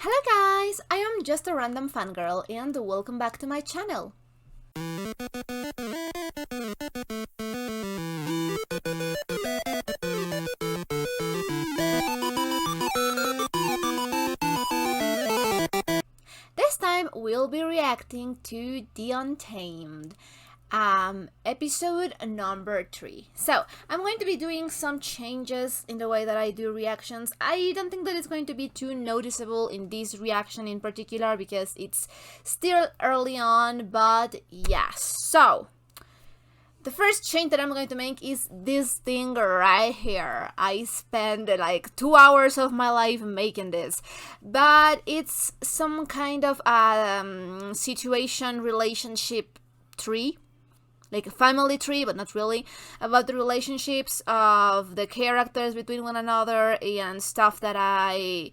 Hello guys, I am just a random fangirl and welcome back to my channel. This time we'll be reacting to The Untamed. Episode number 3. So, I'm going to be doing some changes in the way that I do reactions. I don't think that it's going to be too noticeable in this reaction in particular because it's still early on, but yes. So, the first change that I'm going to make is this thing right here. I spent like 2 hours of my life making this, but it's some kind of situation relationship tree, like a family tree, but not really, about the relationships of the characters between one another and stuff that I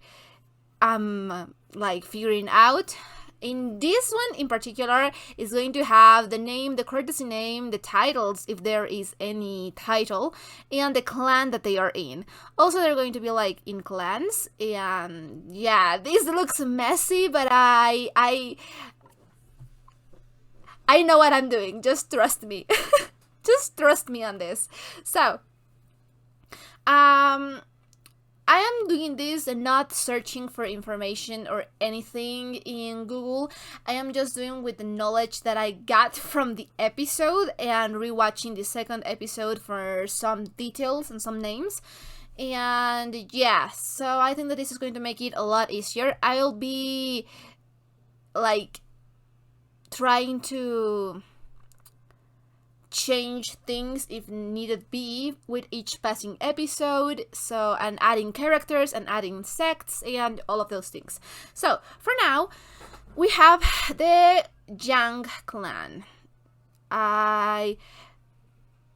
am like figuring out. In this one in particular is going to have the name, the courtesy name, the titles if there is any title, and the clan that they are in. Also, they're going to be like in clans, and yeah, this looks messy, but I know what I'm doing. Just trust me. Just trust me on this. So, I am doing this and not searching for information or anything in Google. I am just doing with the knowledge that I got from the episode and rewatching the second episode for some details and some names. And yeah, so I think that this is going to make it a lot easier. I'll be like trying to change things if needed be with each passing episode, so and adding characters and adding sects and all of those things. So for now we have the Yang clan. I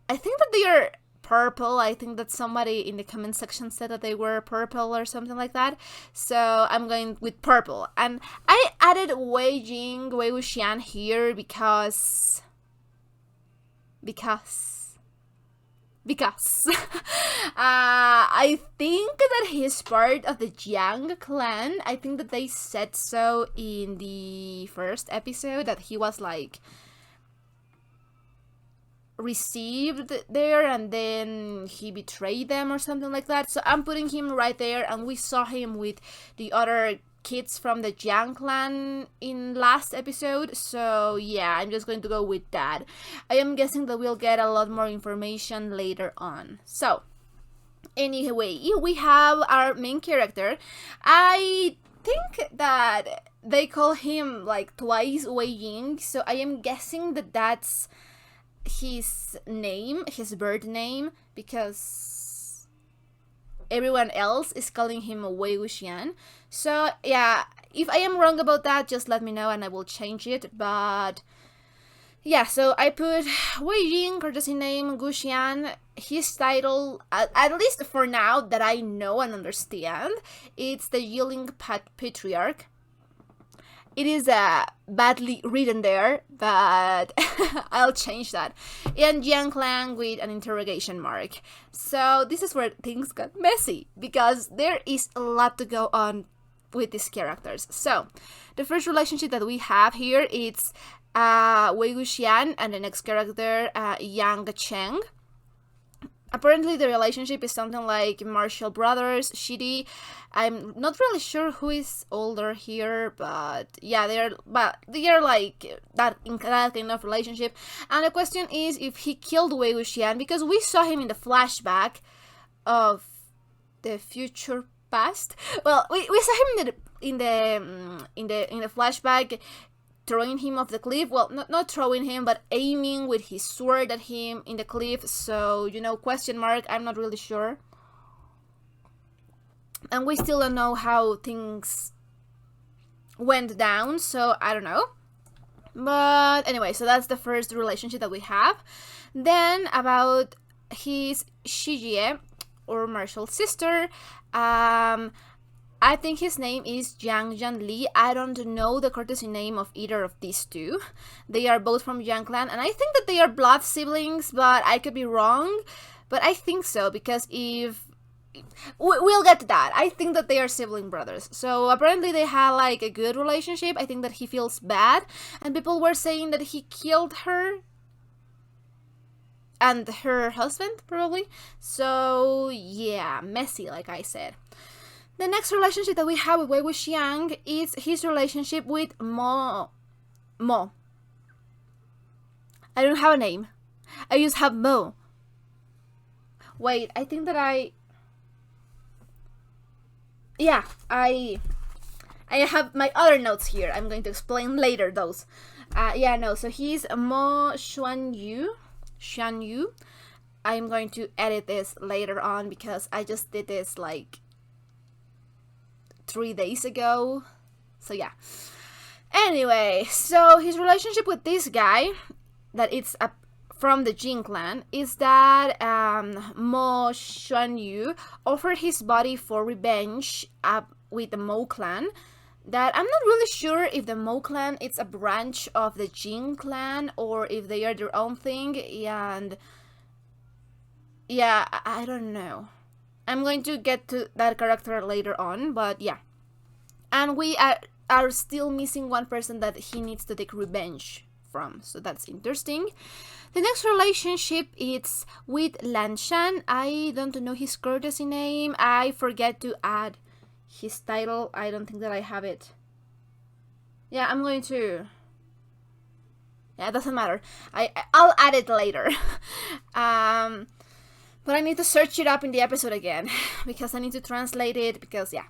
think that they are purple. I think that somebody in the comment section said that they were purple or something like that, so I'm going with purple. And I added Wei Jing, Wei Wuxian here because I think that he's part of the Jiang clan. I think that they said so in the first episode, that he was like received there and then he betrayed them or something like that. So I'm putting him right there, and we saw him with the other kids from the Jiang clan in last episode, so yeah, I'm just going to go with that. I am guessing that we'll get a lot more information later on. So anyway, we have our main character. I think that they call him like twice Wei Ying, so I am guessing that that's his name, his birth name, because everyone else is calling him Wei Wuxian. So yeah, if I am wrong about that, just let me know and I will change it. But yeah, so I put Wei Jing, courtesy name, Guxian. His title, at least for now that I know and understand, it's the Yiling Patriarch. It is badly written there, but I'll change that. And Jiang clan with an interrogation mark. So this is where things got messy, because there is a lot to go on with these characters. So the first relationship that we have here is Wei Wuxian and the next character, Yang Cheng. Apparently the relationship is something like martial brothers, shitty. I'm not really sure who is older here, but yeah, they are like that kind of relationship. And the question is if he killed Wei Wuxian, because we saw him in the flashback of the future past. Well, we saw him in the flashback throwing him off the cliff. Well, not throwing him, but aiming with his sword at him in the cliff. So, you know, question mark, I'm not really sure. And we still don't know how things went down, so I don't know. But anyway, so that's the first relationship that we have. Then about his Shijie, or martial sister, I think his name is Jiang Li. I don't know the courtesy name of either of these two. They are both from Jiang clan, and I think that they are blood siblings, but I could be wrong. But I think so, because if we'll get to that. I think that they are sibling brothers. So apparently they had like a good relationship. I think that he feels bad, and people were saying that he killed her and her husband, probably. So yeah, messy, like I said. The next relationship that we have with Wei Wuxiang is his relationship with Mo. I don't have a name. I just have Mo. Wait, I think that I have my other notes here. I'm going to explain later those. So he's Mo Xuan Yu. I'm going to edit this later on because I just did this like 3 days ago. So yeah. Anyway, so his relationship with this guy, that it's from the Jin clan, is that Mo Xuan Yu offered his body for revenge with the Mo clan. That I'm not really sure if the Mo clan is a branch of the Jin clan or if they are their own thing, and yeah, I don't know. I'm going to get to that character later on, but yeah. And we are still missing one person that he needs to take revenge from, so that's interesting. The next relationship is with Lan Shan. I don't know his courtesy name. I forget to add his title. I don't think that I have it. Yeah, I'm going to... Yeah, it doesn't matter. I'll add it later. But I need to search it up in the episode again because I need to translate it because, yeah.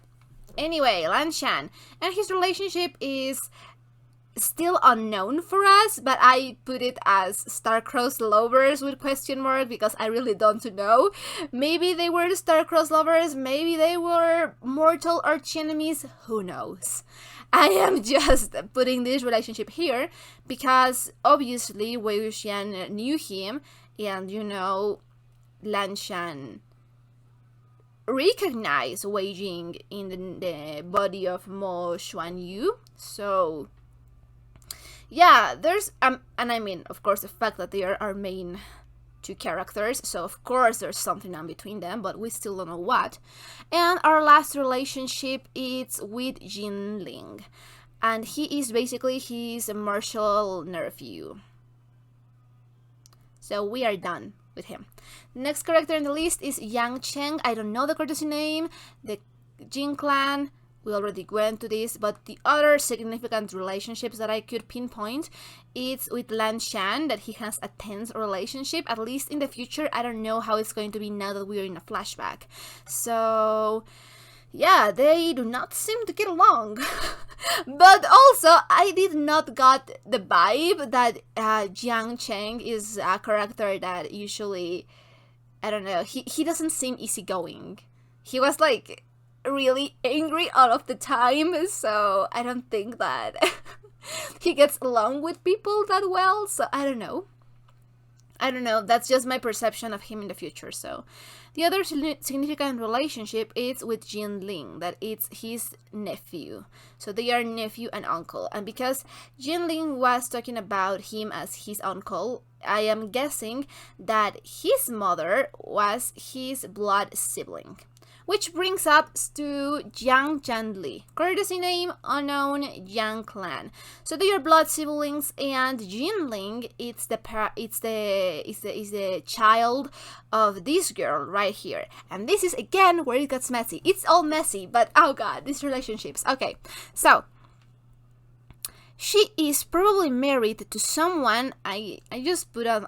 Anyway, Lan Shan. And his relationship is still unknown for us, but I put it as star-crossed lovers with question mark because I really don't know. Maybe they were star-crossed lovers, maybe they were mortal arch-enemies, who knows. I am just putting this relationship here because obviously Wei Wuxian knew him, and you know, Lan Shan recognized Wei Jing in the body of Mo Xuan Yu. So yeah, there's and I mean, of course, the fact that they are our main 2 characters, so of course there's something in between them, but we still don't know what. And our last relationship is with Jin Ling, and he is basically his martial nephew. So we are done with him. The next character in the list is Yang Cheng. I don't know the courtesy name. The Jin clan, we already went to this, but the other significant relationships that I could pinpoint is with Lan Shan, that he has a tense relationship, at least in the future. I don't know how it's going to be now that we are in a flashback. So yeah, they do not seem to get along. But also, I did not got the vibe that Jiang Cheng is a character that usually, I don't know, he doesn't seem easygoing. He was like really angry all of the time, so I don't think that he gets along with people that well, so I don't know. That's just my perception of him in the future. So the other significant relationship is with Jin Ling, that it's his nephew. So they are nephew and uncle. And because Jin Ling was talking about him as his uncle, I am guessing that his mother was his blood sibling. Which brings us to Jiang Zhanli, courtesy name unknown, Jiang clan. So they are blood siblings, and Jinling is the child of this girl right here. And this is again where it gets messy. It's all messy, but oh god, these relationships. Okay, so she is probably married to someone. I just put on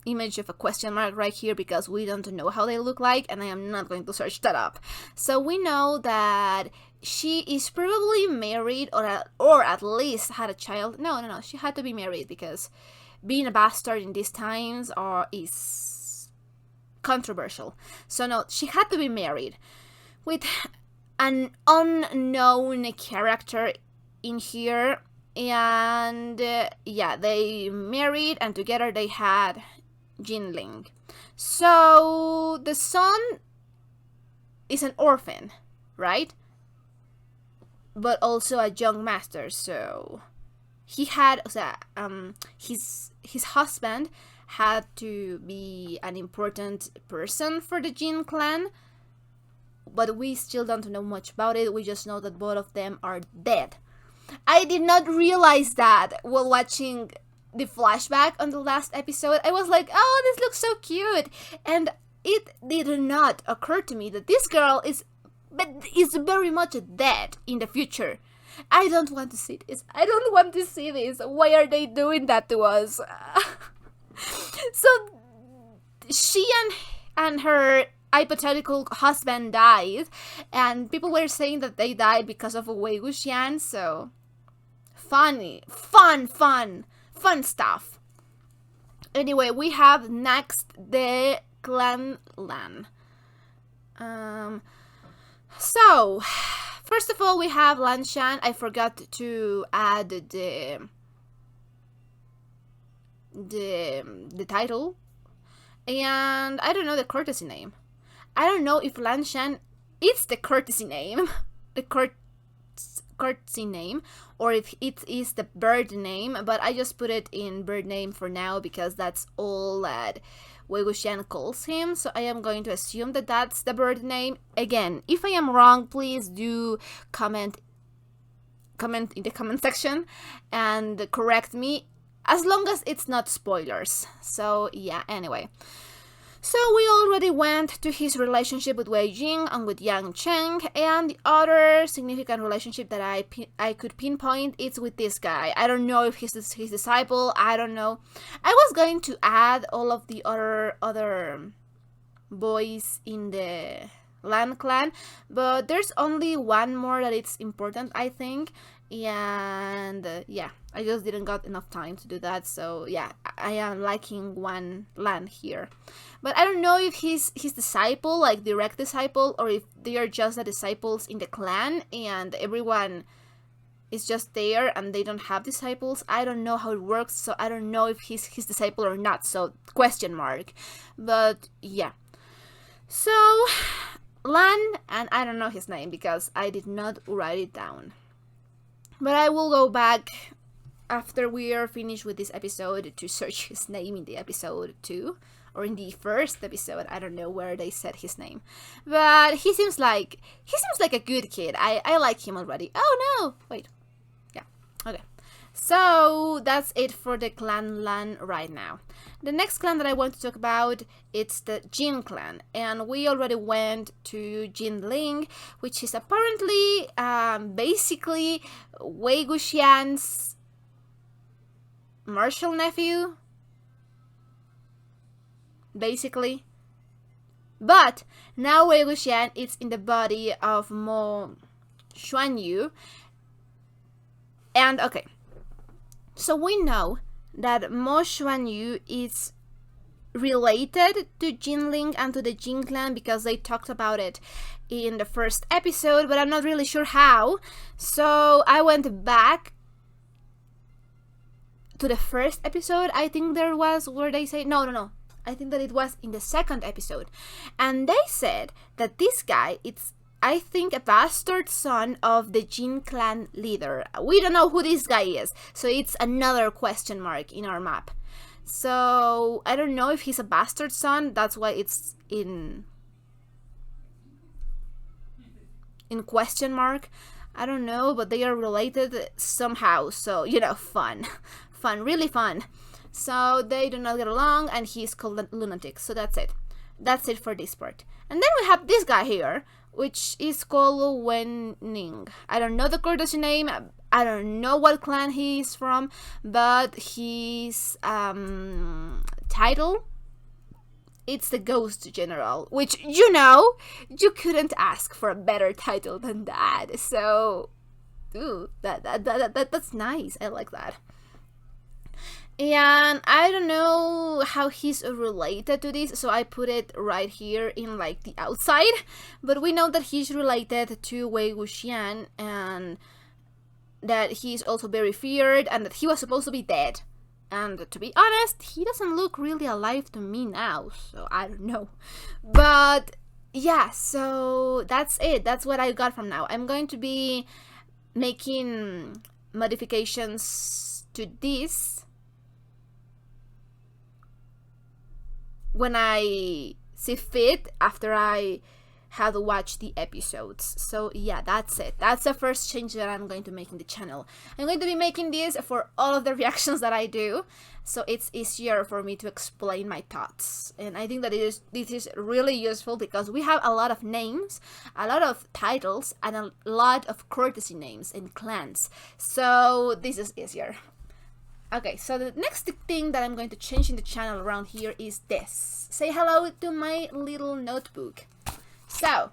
image of a question mark right here because we don't know how they look like, and I am not going to search that up. So we know that she is probably married or at least had a child. No, she had to be married because being a bastard in these times is controversial. So no, she had to be married with an unknown character in here, and yeah, they married and together they had Jinling. So the son is an orphan, right? But also a young master. So he had his husband had to be an important person for the Jin clan. but we still don't know much about it. We just know that both of them are dead. I did not realize that while watching the flashback on the last episode. I was like, oh, this looks so cute. And it did not occur to me that this girl is very much dead in the future. I don't want to see this. I don't want to see this. Why are they doing that to us? So she and her hypothetical husband died, and people were saying that they died because of Wei Wuxian. So fun stuff. Anyway, we have next the Clan Lan. So first of all, we have Lan Shan. I forgot to add the title, and I don't know the courtesy name. I don't know if Lan Shan is the courtesy name, the courtesy name, or if it is the bird name, but I just put it in bird name for now because that's all that Wei Wuxian calls him, so I am going to assume that that's the bird name. Again, if I am wrong, please do comment in the comment section and correct me, as long as it's not spoilers. So yeah, anyway. So we already went to his relationship with Wei Jing and with Yang Cheng, and the other significant relationship that I could pinpoint is with this guy. I don't know if he's his disciple, I don't know. I was going to add all of the other boys in the Lan clan, but there's only one more that it's important, I think. And yeah, I just didn't got enough time to do that, so yeah, I am liking one Lan here. But I don't know if he's his disciple, like direct disciple, or if they are just the disciples in the clan and everyone is just there and they don't have disciples. I don't know how it works, so I don't know if he's his disciple or not, so question mark. But yeah, so Lan, and I don't know his name because I did not write it down. But I will go back after we are finished with this episode to search his name in the episode 2. Or in the first episode, I don't know where they said his name. But he seems like a good kid. I like him already. Oh no! Wait. Yeah. Okay. So that's it for the Clan Lan right now. The next clan that I want to talk about, it's the Jin clan, and we already went to Jinling, which is apparently basically Wei Wuxian's martial nephew, basically. But now Wei Wuxian is in the body of Mo Xuanyu, and okay, so we know that Mo Xuanyu is related to Jinling and to the Jin clan because they talked about it in the first episode, but I'm not really sure how. So I went back to the first episode, I think there was, where they say, no, I think that it was in the second episode, and they said that this guy, it's, I think, a bastard son of the Jin clan leader. We don't know who this guy is, so it's another question mark in our map. So I don't know if he's a bastard son, that's why it's in question mark. I don't know, but they are related somehow, so you know, fun, really fun. So they do not get along, and he's called a lunatic. So that's it for this part. And then we have this guy here, which is called Wen Ning. I don't know the courtesy name, I don't know what clan he is from, but his title, it's the Ghost General, which, you know, you couldn't ask for a better title than that. So, ooh, that's nice. I like that. And I don't know how he's related to this, so I put it right here in like the outside. But we know that he's related to Wei Wuxian, and that he's also very feared, and that he was supposed to be dead. And to be honest, he doesn't look really alive to me now, so I don't know. But yeah, so that's it. That's what I got from now. I'm going to be making modifications to this when I see fit, after I had watched the episodes. So yeah, that's it. That's the first change that I'm going to make in the channel. I'm going to be making this for all of the reactions that I do, so it's easier for me to explain my thoughts. And I think that this is really useful because we have a lot of names, a lot of titles, and a lot of courtesy names and clans. So this is easier. Okay, so the next thing that I'm going to change in the channel around here is this. Say hello to my little notebook. So,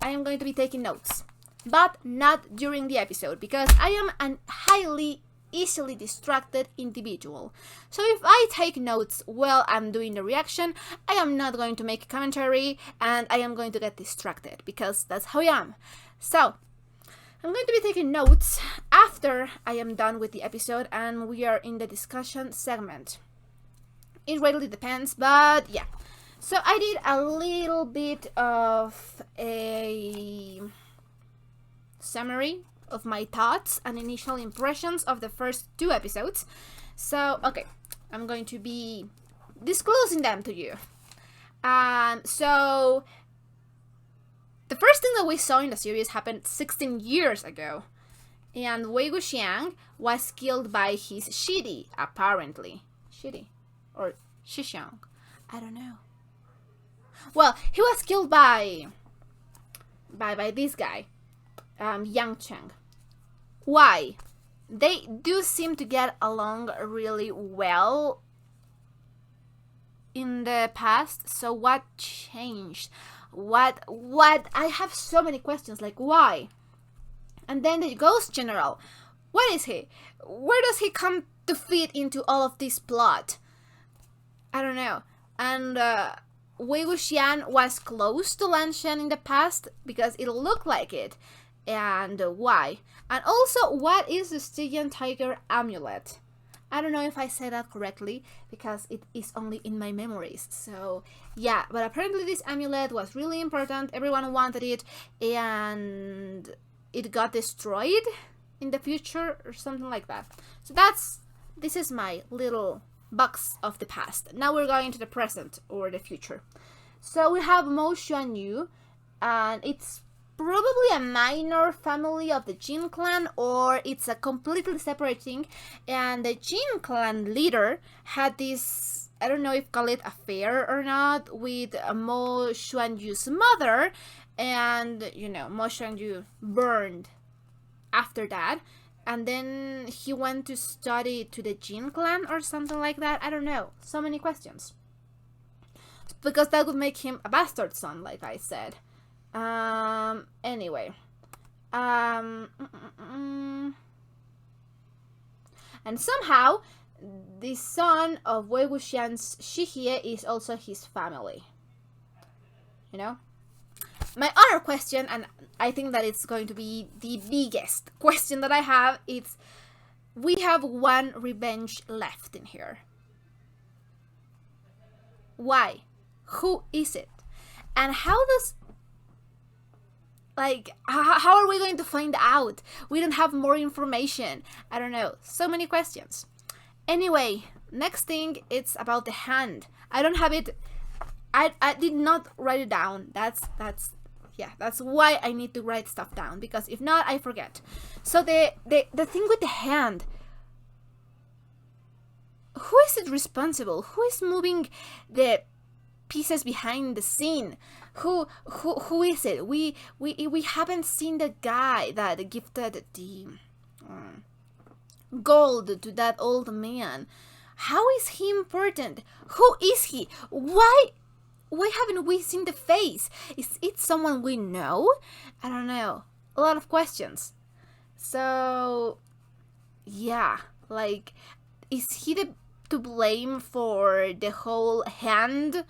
I am going to be taking notes, but not during the episode because I am an highly easily distracted individual. So if I take notes while I'm doing the reaction, I am not going to make a commentary and I am going to get distracted because that's how I am. So, I'm going to be taking notes after I am done with the episode and we are in the discussion segment. It really depends, but yeah. So I did a little bit of a summary of my thoughts and initial impressions of the first 2 episodes. So, okay, I'm going to be disclosing them to you. So the first thing that we saw in the series happened 16 years ago, and Wei Wuxian was killed by his Shidi, apparently. Shidi or Shixiang, I don't know. Well, he was killed by this guy, Yang Cheng. Why? They do seem to get along really well in the past, so what changed? What? I have so many questions, like why? And then the Ghost General, what is he? Where does he come to fit into all of this plot? I don't know. And Wei Wuxian was close to Lan Shen in the past because it looked like it. And why? And also, what is the Stygian Tiger amulet? I don't know if I said that correctly because it is only in my memories. So yeah, but apparently this amulet was really important. Everyone wanted it and it got destroyed in the future or something like that. So this is my little box of the past. Now we're going to the present or the future. So we have Mo Xuanyu, and it's probably a minor family of the Jin clan, or it's a completely separate thing. And the Jin clan leader had this, I don't know if call it affair or not, with Mo Xuanyu's mother, and you know, Mo Xuanyu burned after that. And then he went to study to the Jin clan or something like that. I don't know. So many questions. Because that would make him a bastard son, like I said. Anyway. And somehow, the son of Wei Wuxian's Shihie is also his family. You know? My other question, and I think that it's going to be the biggest question that I have, is we have one revenge left in here. Why? Who is it? And how does... Like, how are we going to find out? We don't have more information. I don't know. So many questions. Anyway, next thing, it's about the hand. I don't have it... I did not write it down. That's why I need to write stuff down, because if not, I forget. So the thing with the hand, who is it responsible? Who is moving the pieces behind the scene? Who is it? We haven't seen the guy that gifted the gold to that old man. How is he important? Who is he? Why haven't we seen the face? Is it someone we know? I don't know. A lot of questions. So, yeah. Like, is he to blame for the whole hand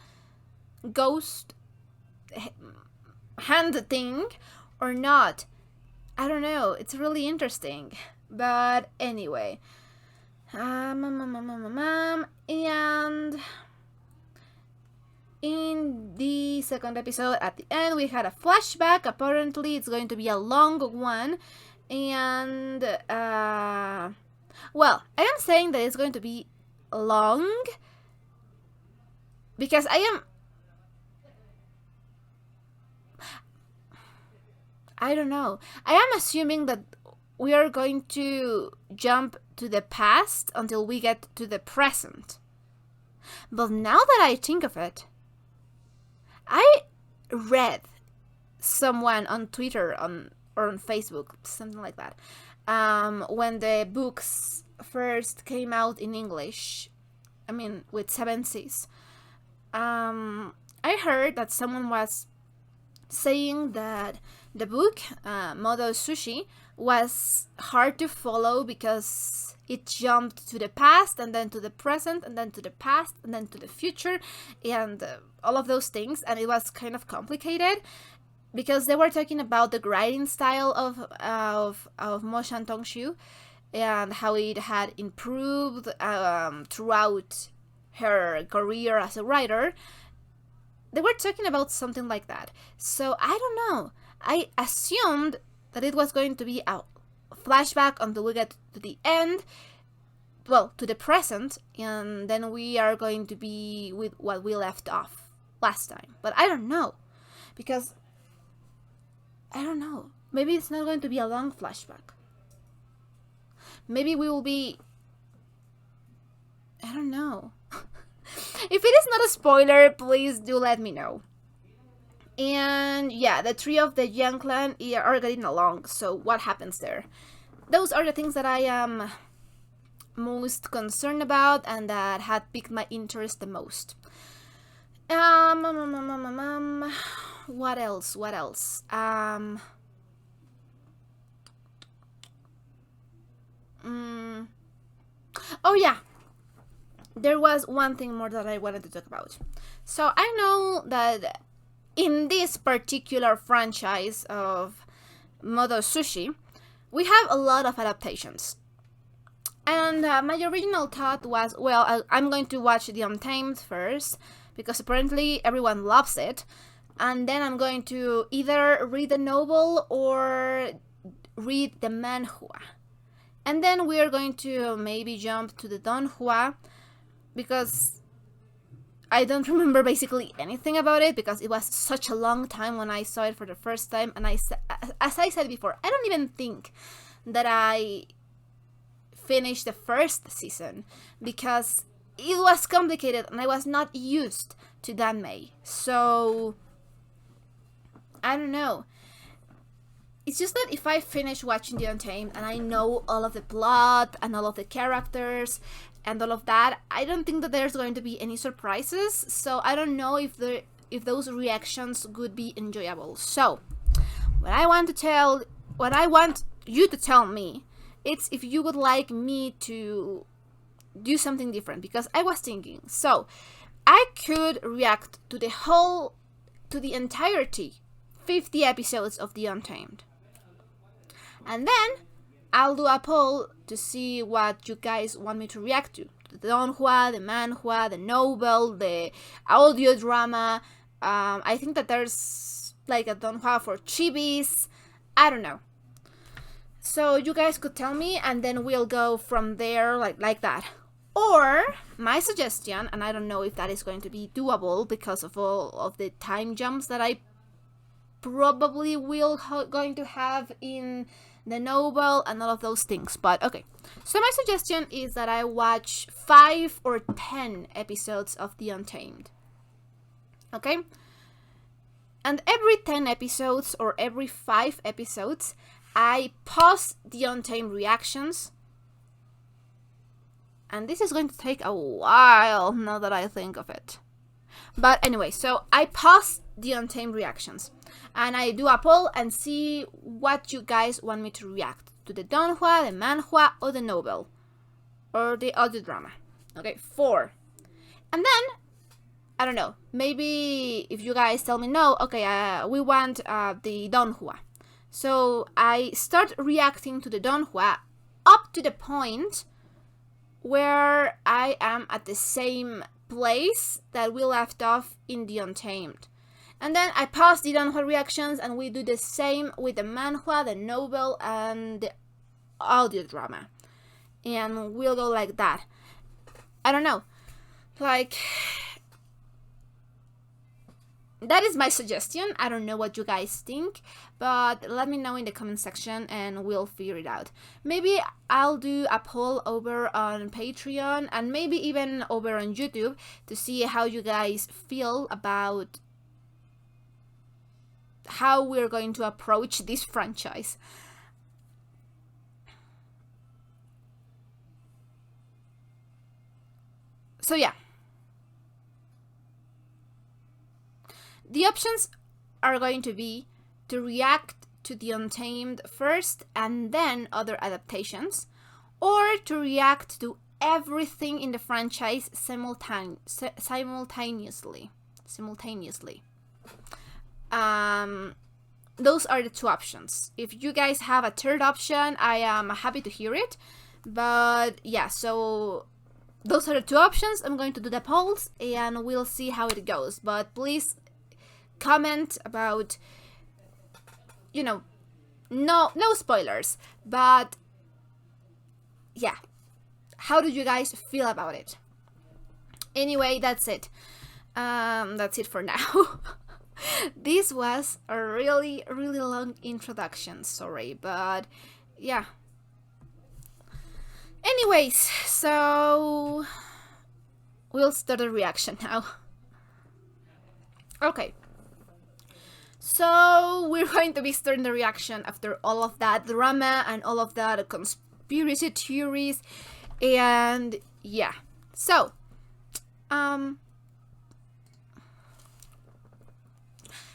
thing or not? I don't know. It's really interesting. But anyway. And... in the second episode, at the end, we had a flashback. Apparently, it's going to be a long one. And, well, I am saying that it's going to be long because I don't know. I am assuming that we are going to jump to the past until we get to the present. But now that I think of it, I read someone on Twitter or on Facebook, something like that, when the books first came out in English, I mean, with 7 Cs. I heard that someone was saying that the book, Modo Sushi, was hard to follow because it jumped to the past and then to the present and then to the past and then to the future and all of those things, and it was kind of complicated because they were talking about the writing style of Mo Shan-tong-shu and how it had improved throughout her career as a writer. They were talking about something like that. So I don't know. I assumed that it was going to be a flashback until we get to the end, well, to the present, and then we are going to be with what we left off last time. But I don't know, because I don't know. Maybe it's not going to be a long flashback. Maybe we will be... I don't know. If it is not a spoiler, please do let me know. And yeah, the three of the Yang clan are getting along, so what happens there? Those are the things that I am most concerned about and that had piqued my interest the most. What else? Oh yeah, there was one thing more that I wanted to talk about. So I know that in this particular franchise of Modo Sushi, we have a lot of adaptations. And my original thought was, well, I'm going to watch the Untamed first, because apparently everyone loves it. And then I'm going to either read the novel or read the manhwa. And then we are going to maybe jump to the donghua, because I don't remember basically anything about it, because it was such a long time when I saw it for the first time. And as I said before, I don't even think that I finished the first season, because it was complicated and I was not used to Danmei. So I don't know. It's just that if I finish watching The Untamed and I know all of the plot and all of the characters and all of that, I don't think that there's going to be any surprises. So I don't know if those reactions would be enjoyable. So what I want you to tell me, it's if you would like me to do something different, because I was thinking, so I could react to the entirety 50 episodes of The Untamed. And then I'll do a poll to see what you guys want me to react to. The donghua, the manhwa, the novel, the audio drama. I think that there's like a donghua for chibis. I don't know. So you guys could tell me, and then we'll go from there like that. Or my suggestion, and I don't know if that is going to be doable because of all of the time jumps that I probably going to have in the novel and all of those things. But okay, so my suggestion is that I watch 5 or 10 episodes of The Untamed. Okay? And every 10 episodes or every 5 episodes, I pause The Untamed reactions. And this is going to take a while now that I think of it. But anyway, so I pause The Untamed reactions. And I do a poll and see what you guys want me to react to: the donghua, the manhwa, or the novel, or the audio drama. Okay, 4. And then, I don't know, maybe if you guys tell me no, okay, we want the donghua. So I start reacting to the donghua up to the point where I am at the same place that we left off in The Untamed. And then I pause the donghua reactions and we do the same with the manhwa, the novel, and the audio drama. And we'll go like that. I don't know. Like, that is my suggestion. I don't know what you guys think, but let me know in the comment section and we'll figure it out. Maybe I'll do a poll over on Patreon and maybe even over on YouTube to see how you guys feel about how we're going to approach this franchise. So yeah. The options are going to be to react to the Untamed first and then other adaptations, or to react to everything in the franchise simultaneously. Those are the two options. If you guys have a third option, I am happy to hear it. But yeah, so those are the two options. I'm going to do the polls and we'll see how it goes. But please comment about, you know, no spoilers, but yeah, how do you guys feel about it? Anyway, that's it for now. This was a really long introduction, sorry, but yeah. Anyways, so we'll start a reaction now. Okay. So we're going to be starting the reaction after all of that drama and all of that conspiracy theories, and yeah. So,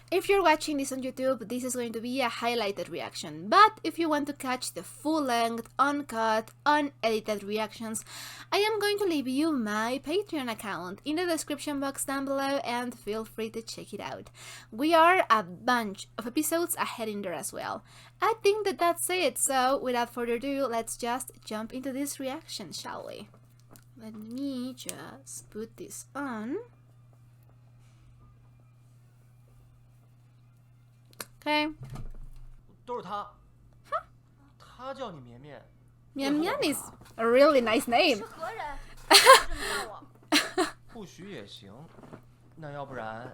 if you're watching this on YouTube, this is going to be a highlighted reaction, but if you want to catch the full-length, uncut, unedited reactions, I am going to leave you my Patreon account in the description box down below and feel free to check it out. We are a bunch of episodes ahead in there as well. I think that's it, so without further ado, let's just jump into this reaction, shall we? Let me just put this on. Okay. 都是他，他叫你绵绵。绵绵 is a really nice name. 是何人？这么叫我？不许也行。那要不然，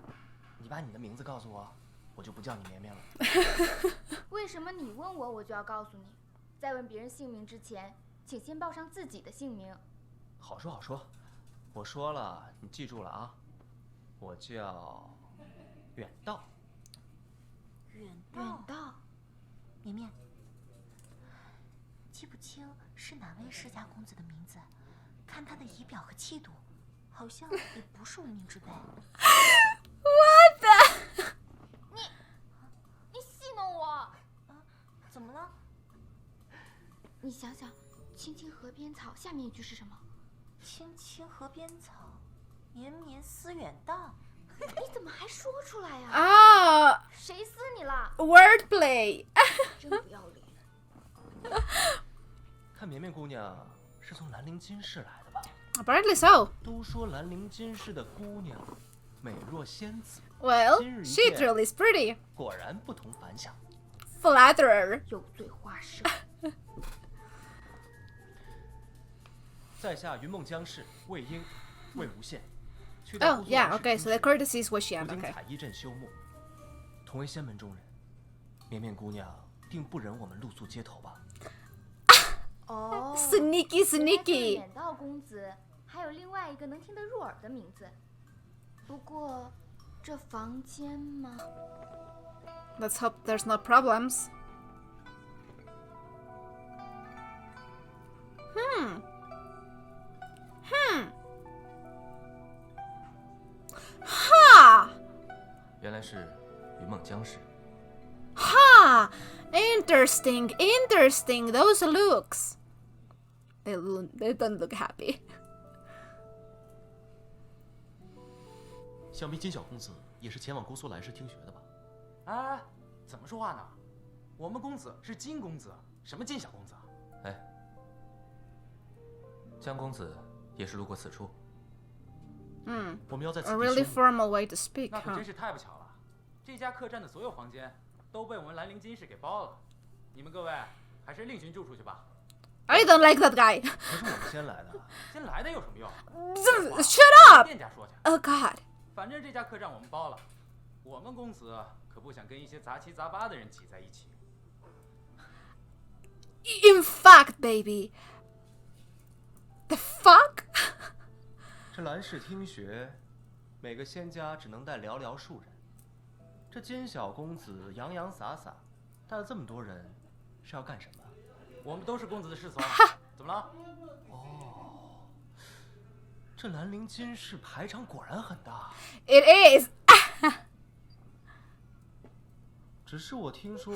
你把你的名字告诉我，我就不叫你绵绵了。为什么你问我，我就要告诉你？在问别人姓名之前，请先报上自己的姓名。好说好说，我说了，你记住了啊。我叫远道。 远道，绵绵，记不清是哪位世家公子的名字，看他的仪表和气度，好像也不是无名之辈。What the？ 你戏弄我！啊，怎么了？你想想，青青河边草下面一句是什么？青青河边草，绵绵思远道。 你怎么还说出来呀？啊，谁撕你了 wordplay 真不要脸！看绵绵姑娘是从兰陵金氏来的吧 Apparently so. 都说兰陵金氏的姑娘美若仙子。 Well, 今日一 she 见 truly is pretty. 果然不同凡响。 Flatterer. 有罪花生。在下云梦江氏魏婴，魏无羡。 Oh, yeah, okay, so the courtesies was she, 不经 okay. 采衣镇休沐，同为仙门中人，绵绵姑娘定不忍我们露宿街头吧？哦 Sneaky, 原来这位 sneaky. 远道公子还有另外一个能听得入耳的名字。不过，这房间吗？ Let's hope there's no problems. Ha! 原来是云梦江氏。 Ha! Interesting, interesting. Those looks. They don't look happy. 想必金小公子也是前往姑苏来时听学的吧？哎，怎么说话呢？我们公子是金公子，什么金小公子啊？哎，江公子也是路过此处。我们要在此 A 地 really 休沐 formal way to speak, 那可 huh? 真是太不巧了，这家客栈的所有房间都被我们兰陵金氏给包了。你们各位还是另寻住处去吧。 I don't like that guy. 可是我们先来的。先来的有什么用？ Shut up! 店家说去。 Oh god. 反正这家客栈我们包了，我们公子可不想跟一些杂七杂八的人挤在一起。In fact, baby. The fuck? 这蓝氏听学，每个仙家只能带寥寥数人。这金小公子洋洋洒洒，带了这么多人，是要干什么？我们都是公子的侍从，怎么了？哦，这兰陵金氏排场果然很大。It is. 只是我听说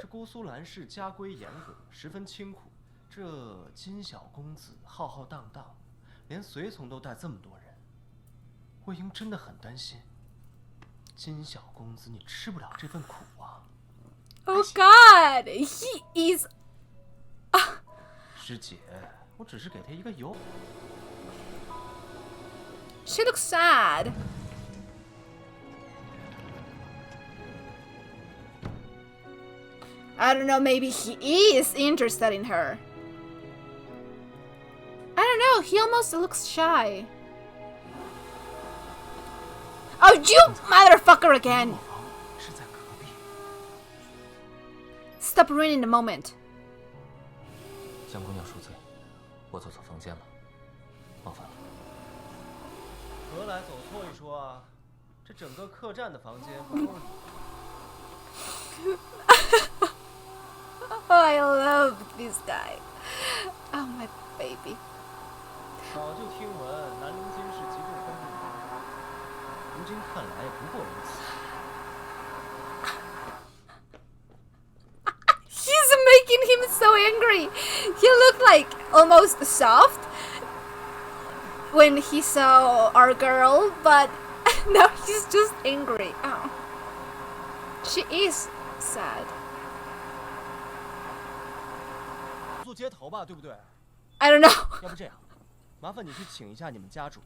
这姑苏兰氏家规严格，十分清苦。这金小公子浩浩荡荡，连随从都带这么多人，魏婴真的很担心。金小公子，你吃不了这份苦啊！ Oh God, he is. 师姐，我只是给他一个友。She looks sad. I don't know, maybe he is interested in her. I don't know, he almost looks shy. Oh, you motherfucker again! 是在隔壁。 Stop ruining the moment. 相公要赎罪，我走错房间了，冒犯了。何来走错一说啊？这整个客栈的房间不都是你？ Oh, I love this guy. Oh, my baby. 早就听闻南陵金氏极度风流，如今看来也不过如此。 He's making him so angry. He looked like almost soft when he saw our girl, but now he's just angry. Oh. She is sad. 做街头吧，对不对？ I don't know. 要不这样，麻烦你去请一下你们家主，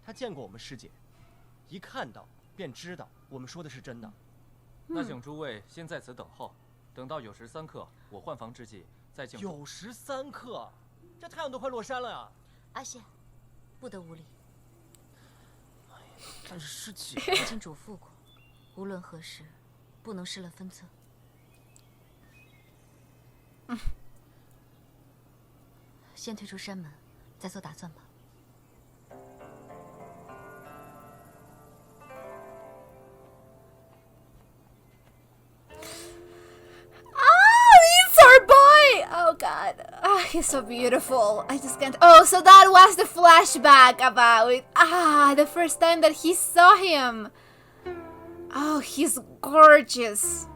他见过我们师姐，一看到便知道我们说的是真的。那请诸位先在此等候，等到酉时3刻，我换房之际再进。酉时3刻，这太阳都快落山了呀！阿谢，不得无礼。但是师姐，父亲嘱咐过，无论何时，不能失了分寸。先退出山门，再做打算吧。 Oh God, he's so beautiful. I just can't. Oh, so that was the flashback about the first time that he saw him. Oh, he's gorgeous.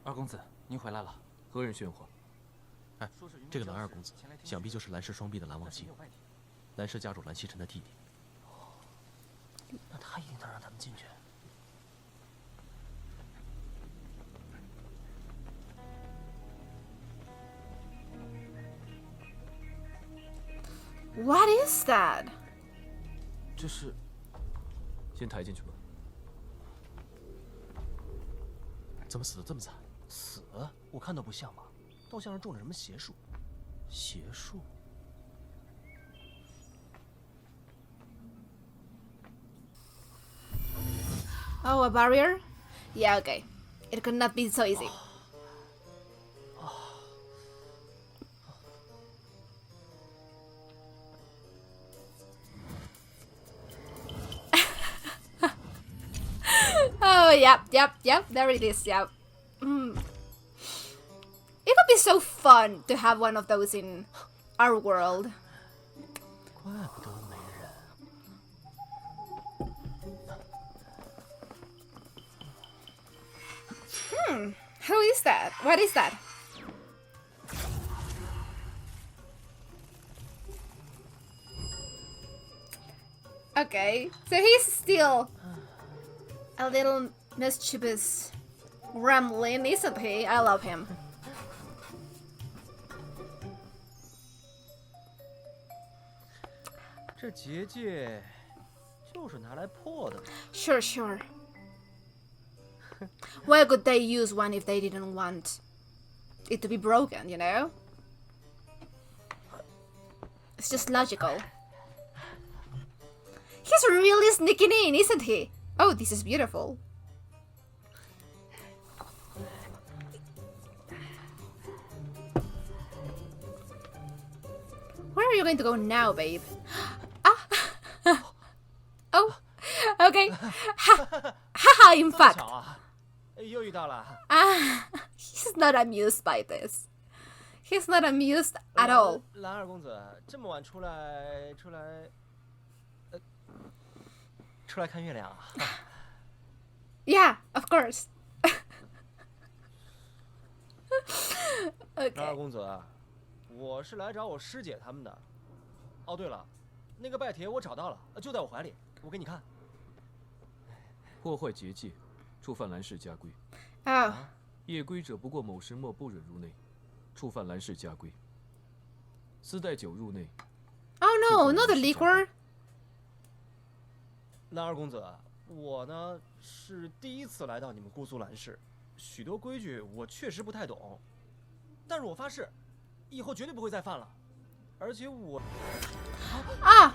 二公子，您回来了，何人驯货？哎，这个蓝二公子，想必就是蓝氏双璧的蓝忘机，蓝氏家主蓝曦臣的弟弟。那他一定能让他们进去。 What is that? 这是，先抬进去吧。怎么死得这么惨？死？我看到不像吧，倒像是中了什么邪术。邪术？ Oh, a barrier? Yeah, okay. It could not be so easy. Oh, yep. There it is, yep. It would be so fun to have one of those in our world. 怪不得没人。 Who is that? What is that? Okay, so he's still a little mischievous gremlin, isn't he? I love him. 这结界就是拿来破的嘛。 Sure. Why could they use one if they didn't want it to be broken, you know? It's just logical. He's really sneaking in, isn't he? Oh, this is beautiful. Where are you going to go now, babe? Ah. Oh, okay. Haha, in 这么 fact. 巧啊，又遇到了。 He's not amused by this. He's not amused at all. 蓝二公子这么晚出来看月亮啊？ Yeah, of course. 蓝二 Okay. 公子，我是来找我师姐他们的。哦，对了，那个拜帖我找到了，就在我怀里，我给你看。破坏结界，触犯蓝氏家规。 Oh. 夜归者不过某时末不准入内，触犯蓝氏家规。私带酒入内。 Oh no, not the liquor. 蓝二公子，我呢是第一次来到你们姑苏蓝氏，许多规矩我确实不太懂，但是我发誓，以后绝对不会再犯了。而且我 Ah.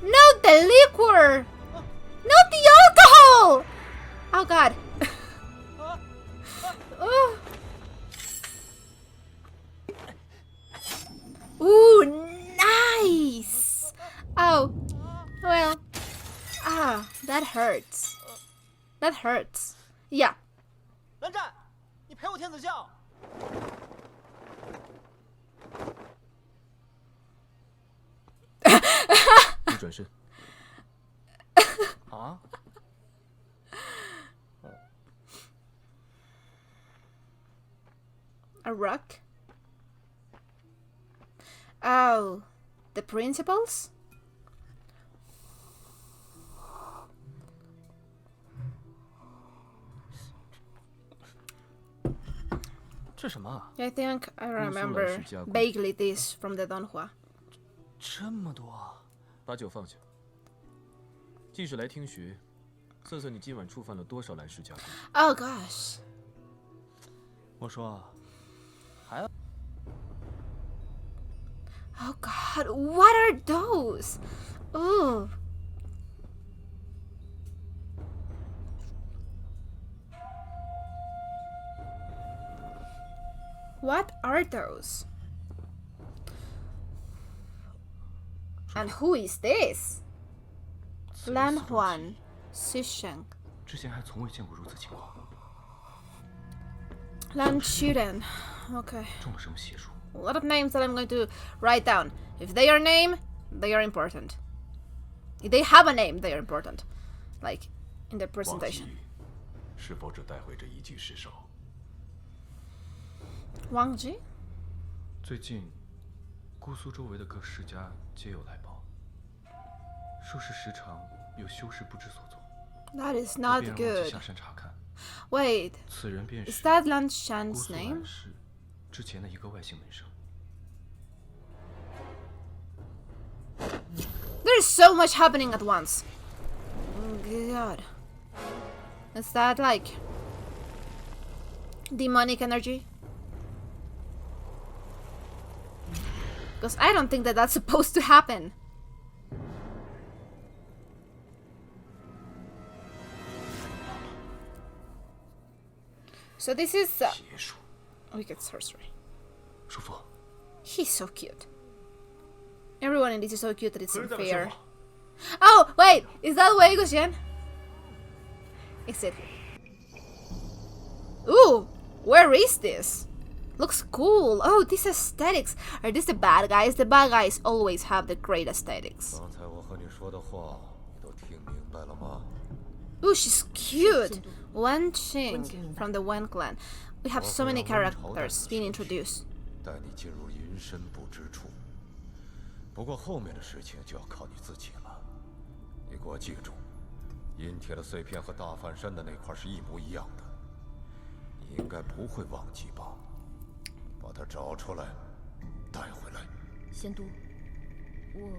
Not the liquor. Not the alcohol. Oh god. Oh. Ooh, nice. Oh, well. Ah, that hurts. That hurts. Yeah. 蓝湛，你陪我天子笑。你转身。啊？ A rock? Oh, the principles? 这什么啊？ I think I remember vaguely this from the Donghua. 这么多！把酒放下。既是来听学，测测你今晚触犯了多少蓝氏家规。 Oh gosh. 我说， Oh god, what are those? Ooh. What are those? And who is this? Lan Huan, Sisheng, 之前还从未见过如此情况， Lan Shuren. Okay. 中了什么邪术？ A lot of names that I'm going to write down. If they are name, they are important. If they have a name, they are important. Like in the 忘 presentation. 记是否只带回这一具尸首？ Wang Ji? 最近，姑苏周围的各世家皆有来报，说是时常有修士不知所踪， That is 我 not 便让我去 good. 下山查看。 Wait, 此人便 is 是 that Lan 姑 Shan's 苏 name? 蓝氏之前的一个外姓门生。 There's so much happening at once. Oh god. Is that like demonic energy? Because I don't think that that's supposed to happen. So this is 邪术， wicked sorcery. 叔父， He's so cute. Everyone in this is so cute that it's 何人在我身 unfair. 后？ Oh, wait, is that Wei Guxian? Is it? Ooh, where is this? Looks cool. Oh, these aesthetics. Are these the bad guys? The bad guys always have the great aesthetics. 刚才我和你说的话，你都听明白了吗？ Ooh, she's cute. Wen Qing from the Wen clan. We have so many characters being introduced. 带你进入阴深不知处。不过后面的事情就要靠你自己了。你给我记住，阴铁的碎片和大梵山的那块是一模一样的。你应该不会忘记吧？把它找出来，带回来。仙都，我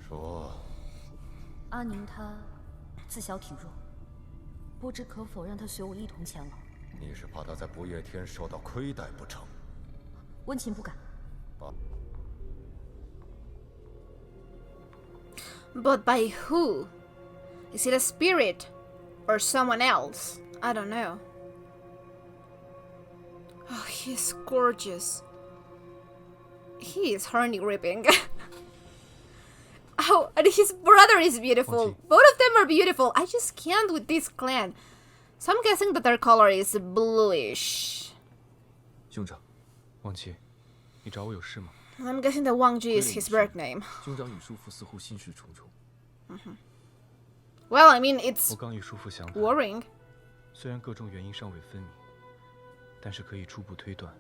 说，阿宁他自小体弱，不知可否让他随我一同前往？你是怕他在不夜天受到亏待不成？温情不敢。But by who? Is it a spirit? Or someone else? I don't know. Oh, he's gorgeous. He is horny gripping. Oh, and his brother is beautiful. Both of them are beautiful. I just can't with this clan. So I'm guessing that their color is bluish. 兄长，王琦，你找我有事吗？ I'm guessing that Wang Ji is his birth name. 兄长与叔父似乎心事重重。Well, I mean, it's 我刚与叔父详谈， worrying. 虽然各种原因尚未分明，但是可以初步推断，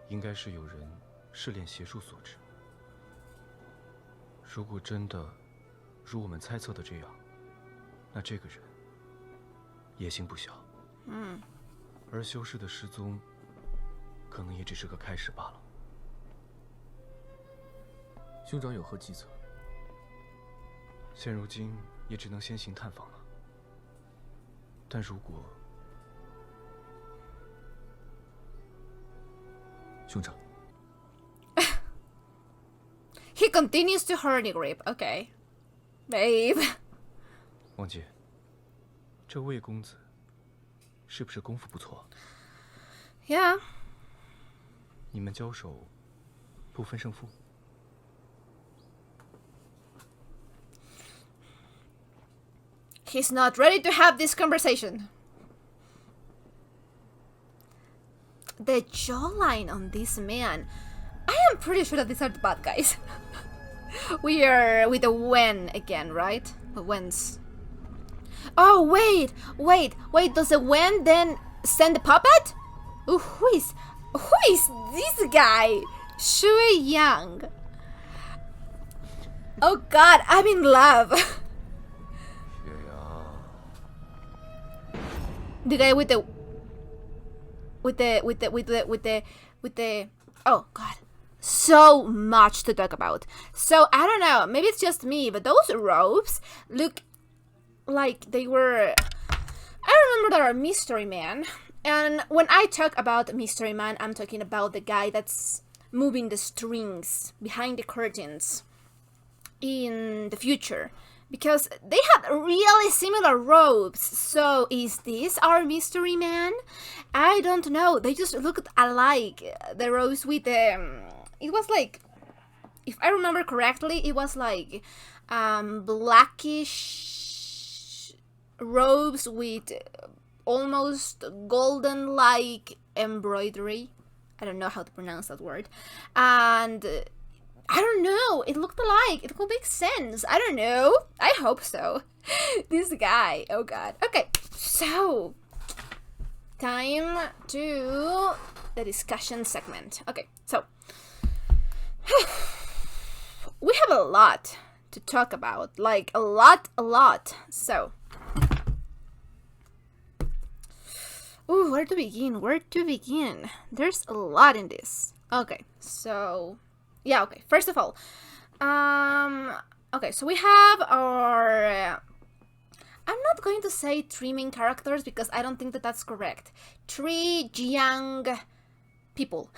应该是有人试炼邪术所致。如果真的如我们猜测的这样，那这个人野心不小。而修士的失踪，可能也只是个开始罢了。兄长有何计策？现如今也只能先行探访了。但如果兄长， He continues to horny grip. Okay. Babe. 王姐，这魏公子是不是功夫不错？ Yeah. 你们交手不分胜负？ He's not ready to have this conversation. The jawline on this man. I am pretty sure that these are the bad guys. We are with the Wen again, right? The Wens. Oh, wait. Does the Wen then send the puppet? Ooh, who is this guy? Shui Yang. Oh God, I'm in love. 月牙， The guy with the oh God, so much to talk about. So I don't know, maybe it's just me, but those robes look like they were, I remember they're a mystery man. And when I talk about mystery man, I'm talking about the guy that's moving the strings behind the curtains in the future. Because they had really similar robes. So is this our mystery man? I don't know. They just looked alike. The robes with the... it was like... if I remember correctly, it was like blackish robes with almost golden-like embroidery. I don't know how to pronounce that word. And... I don't know. It looked alike. It could make sense. I don't know. I hope so. This guy. Oh God. Okay. So, time to the discussion segment. Okay. So, we have a lot to talk about. Like, a lot. So, ooh, where to begin? There's a lot in this. Okay. So... yeah, okay. First of all, okay, so we have our, I'm not going to say 3 main characters because I don't think that that's correct. 3 Jiang people.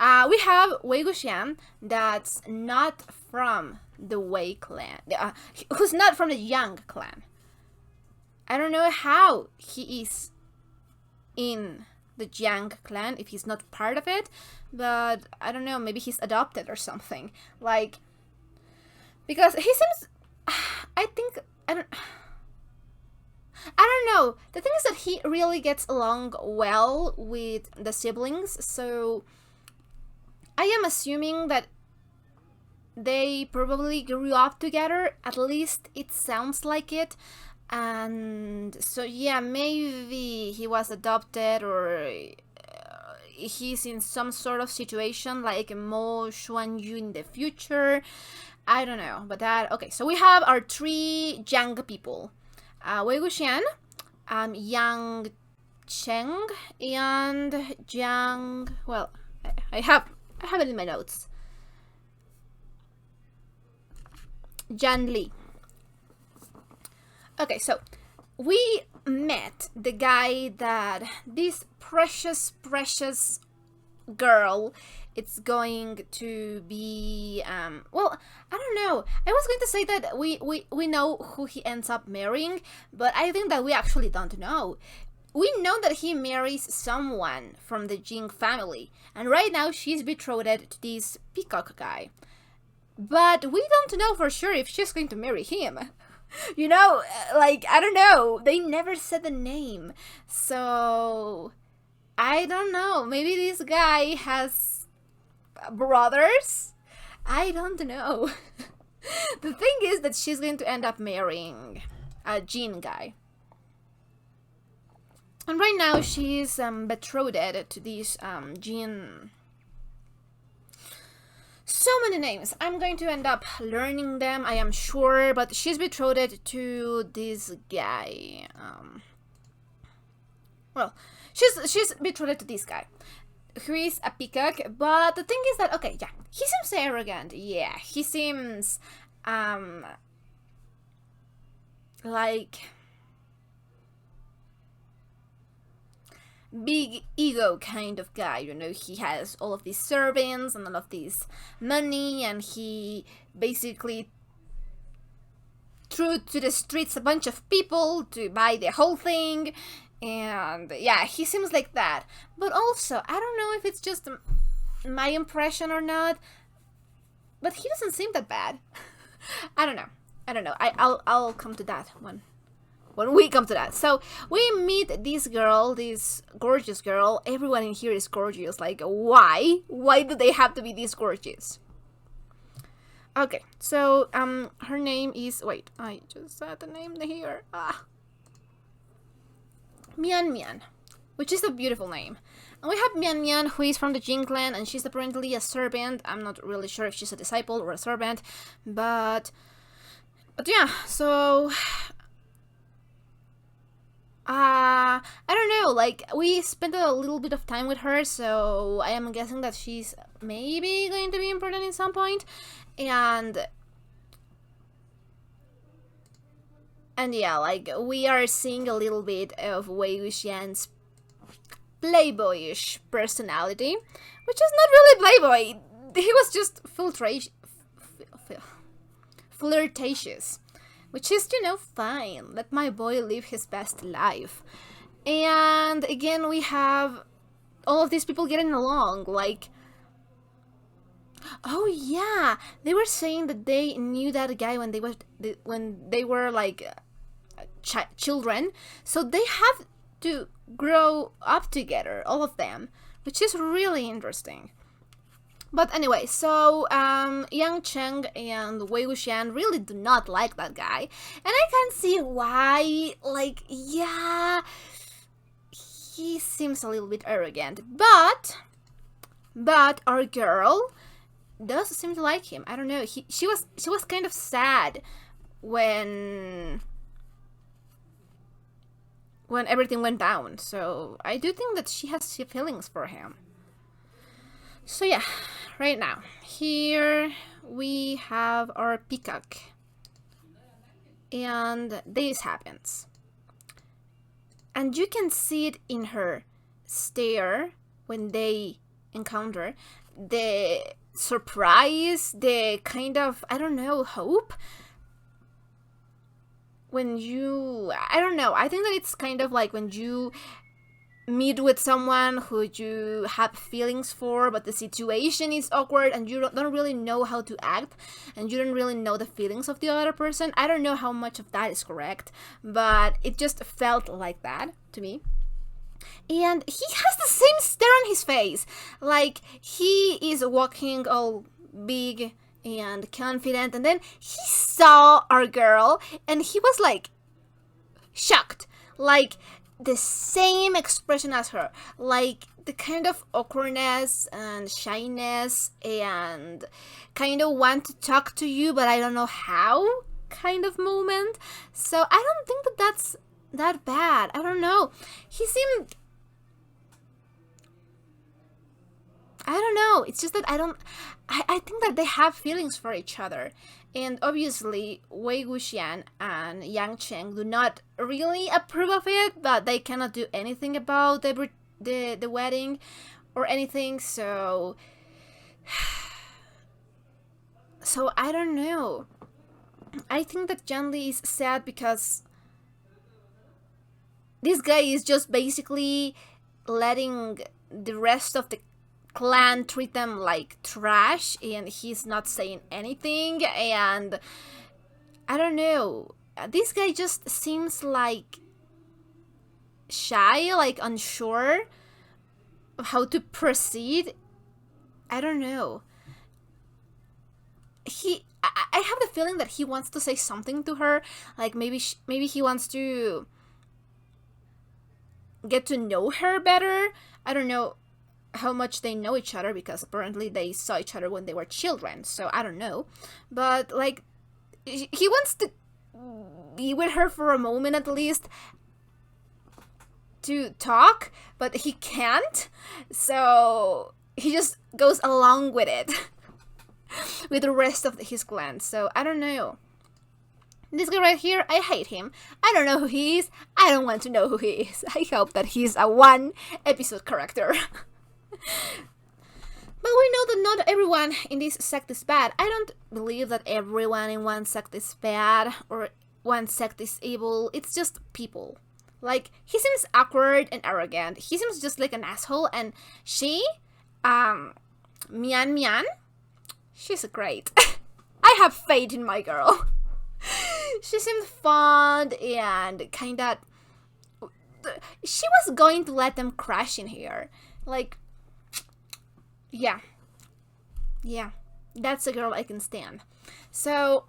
We have Wei Guxian, that's not from the Wei clan, who's not from the Yang clan. I don't know how he is in the Jiang clan if he's not part of it, but I don't know, maybe he's adopted or something, like, because he seems, I don't know, the thing is that he really gets along well with the siblings, so I am assuming that they probably grew up together, at least it sounds like it. And so yeah, maybe he was adopted, or he's in some sort of situation like Mo Xuanyu in the future. I don't know, but that, okay, so we have our 3 Jiang people. Wei Guxian, Yang Cheng, and Jiang, well, I have it in my notes. Jian Li. Okay, so we met the guy that this precious girl, it's going to be well, I don't know. I was going to say that we know who he ends up marrying, but I think that we actually don't know. We know that he marries someone from the Jing family, and right now she's betrothed to this peacock guy. But we don't know for sure if she's going to marry him. You know, like, I don't know. They never said the name. So, I don't know. Maybe this guy has brothers? I don't know. The thing is that she's going to end up marrying a Jin guy. And right now she's betrothed to this Jin. So many names. I'm going to end up learning them, I am sure, but she's betrothed to this guy. Well, she's betrothed to this guy, who is a peacock, but the thing is that, okay, yeah, he seems arrogant, yeah, he seems, like, big ego kind of guy, you know. He has all of these servants and all of this money, and he basically threw to the streets a bunch of people to buy the whole thing, and yeah, he seems like that. But also, I don't know if it's just my impression or not, but he doesn't seem that bad. I don't know. I'll come to that when we come to that. So we meet this girl, this gorgeous girl. Everyone in here is gorgeous. Like, why? Why do they have to be this gorgeous? Okay, so her name is, wait, I just said the name here. Mian Mian, which is a beautiful name. And we have Mian Mian, who is from the Jin clan, and she's apparently a servant. I'm not really sure if she's a disciple or a servant, but yeah, so I don't know, like, we spent a little bit of time with her, so I am guessing that she's maybe going to be important in some point. And yeah, like, we are seeing a little bit of Wei Wuxian's playboyish personality, which is not really playboy. He was just flirtatious. Which is, you know, fine. Let my boy live his best life. And again, we have all of these people getting along. Like, oh yeah, they were saying that they knew that guy when they were like children. So they have to grow up together, all of them, which is really interesting. But anyway, so Yang Cheng and Wei Wuxian really do not like that guy, and I can see why. Like, yeah, he seems a little bit arrogant, but our girl does seem to like him. I don't know. She was kind of sad when everything went down. So I do think that she has feelings for him. So yeah, right now, here we have our peacock, and this happens. And you can see it in her stare when they encounter, the surprise, the kind of, I don't know, hope. When you, I don't know, I think that it's kind of like when you meet with someone who you have feelings for, but the situation is awkward and you don't really know how to act, and you don't really know the feelings of the other person. I don't know how much of that is correct, but it just felt like that to me. And he has the same stare on his face, like he is walking all big and confident, and then he saw our girl and he was like shocked, like the same expression as her, like the kind of awkwardness and shyness and kind of want to talk to you but I don't know how kind of moment. So I don't think that that's that bad. I don't know. He seemed, I don't know. It's just that I think that they have feelings for each other. And obviously, Wei Wuxian and Yang Cheng do not really approve of it, but they cannot do anything about the wedding or anything, so I don't know. I think that Janli is sad because this guy is just basically letting the rest of the clan treat them like trash, and he's not saying anything, and I don't know. This guy just seems like shy, like unsure of how to proceed. I don't know. I have the feeling that he wants to say something to her, like maybe he wants to get to know her better. I don't know how much they know each other, because apparently they saw each other when they were children, so I don't know. But like, he wants to be with her for a moment at least to talk, but he can't, so he just goes along with it with the rest of his clan. So I don't know. This guy right here, I hate him. I don't know who he is. I don't want to know who he is. I hope that he's a one episode character. But we know that not everyone in this sect is bad. I don't believe that everyone in one sect is bad or one sect is evil. It's just people. Like, he seems awkward and arrogant. He seems just like an asshole. And she, Mian, she's great. I have faith in my girl. She seemed fun and kinda... She was going to let them crash in here. Like, yeah, that's a girl I can stand. So,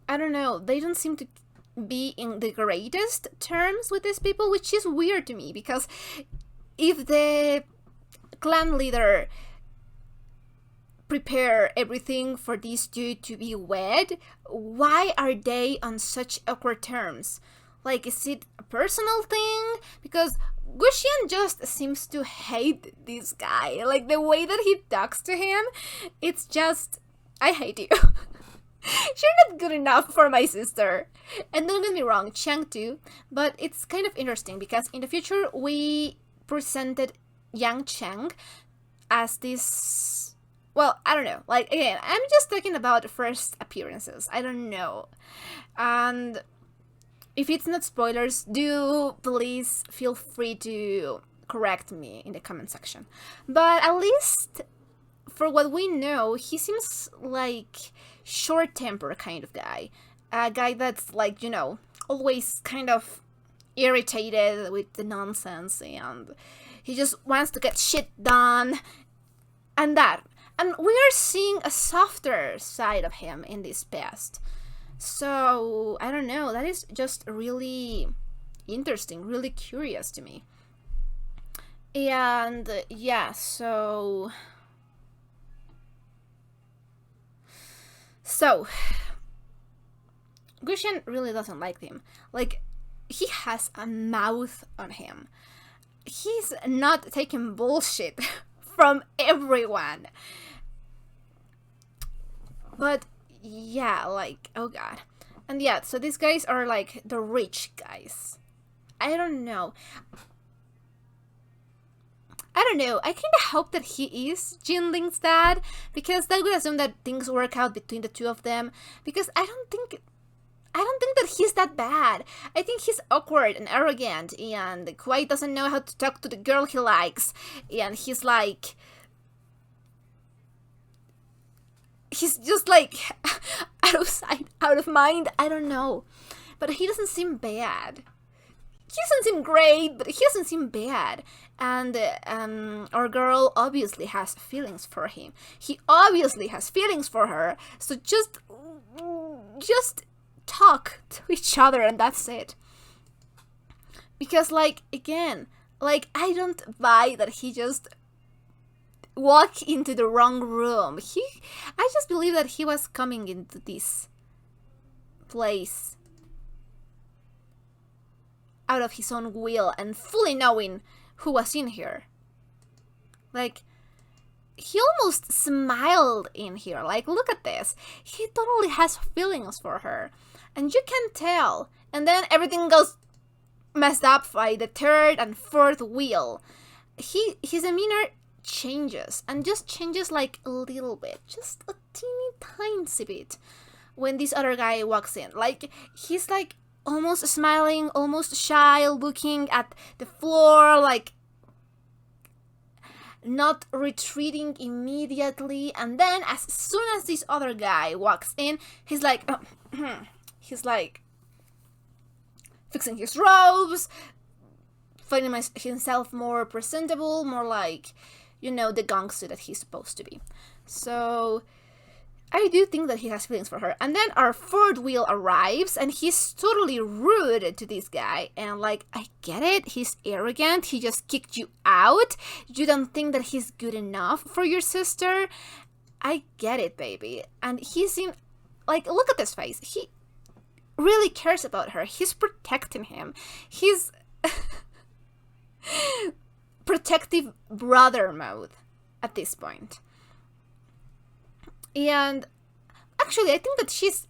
I don't know, they don't seem to be in the greatest terms with these people, which is weird to me, because if the clan leader prepare everything for these two to be wed, why are they on such awkward terms? Like, is it a personal thing? Because Guxian just seems to hate this guy. Like, the way that he talks to him, it's just, I hate you. You're not good enough for my sister. And don't get me wrong, Chang too, but it's kind of interesting because in the future we presented Yang Chang as this, well, I don't know, like, again, I'm just talking about first appearances, I don't know. And if it's not spoilers, do please feel free to correct me in the comment section. But at least for what we know, he seems like short-tempered kind of guy. A guy that's like, you know, always kind of irritated with the nonsense, and he just wants to get shit done and that. And we are seeing a softer side of him in this past. So, I don't know, that is just really interesting, really curious to me. And yeah, so Guxian really doesn't like him. Like, he has a mouth on him. He's not taking bullshit from everyone. But yeah, like, oh god. And yeah, so these guys are like the rich guys. I don't know. I kind of hope that he is Jinling's dad, because that would assume that things work out between the two of them. Because I don't think that he's that bad. I think he's awkward and arrogant, and quite doesn't know how to talk to the girl he likes. And he's like, he's just like out of sight, out of mind. I don't know, but he doesn't seem bad. He doesn't seem great, but he doesn't seem bad. And our girl obviously has feelings for him. He obviously has feelings for her. So just talk to each other, and that's it. Because, like, again, like, I don't buy that he just walked into the wrong room. I just believe that he was coming into this place out of his own will and fully knowing who was in here. Like, he almost smiled in here. Like, look at this. He totally has feelings for her. And you can tell. And then everything goes messed up by the third and fourth wheel. his demeanor changes, and just changes like a little bit, just a teeny tiny bit, when this other guy walks in. Like, he's like almost smiling, almost shy, looking at the floor, like not retreating immediately. And then as soon as this other guy walks in, he's like he's like fixing his robes, finding himself more presentable, more like, you know, the gangster that he's supposed to be. So I do think that he has feelings for her. And then our third wheel arrives, and he's totally rude to this guy. And like, I get it, he's arrogant, he just kicked you out. You don't think that he's good enough for your sister. I get it, baby. And he seemed like, look at this face. He really cares about her. He's protecting him. He's protective brother mode at this point. And actually, I think that she's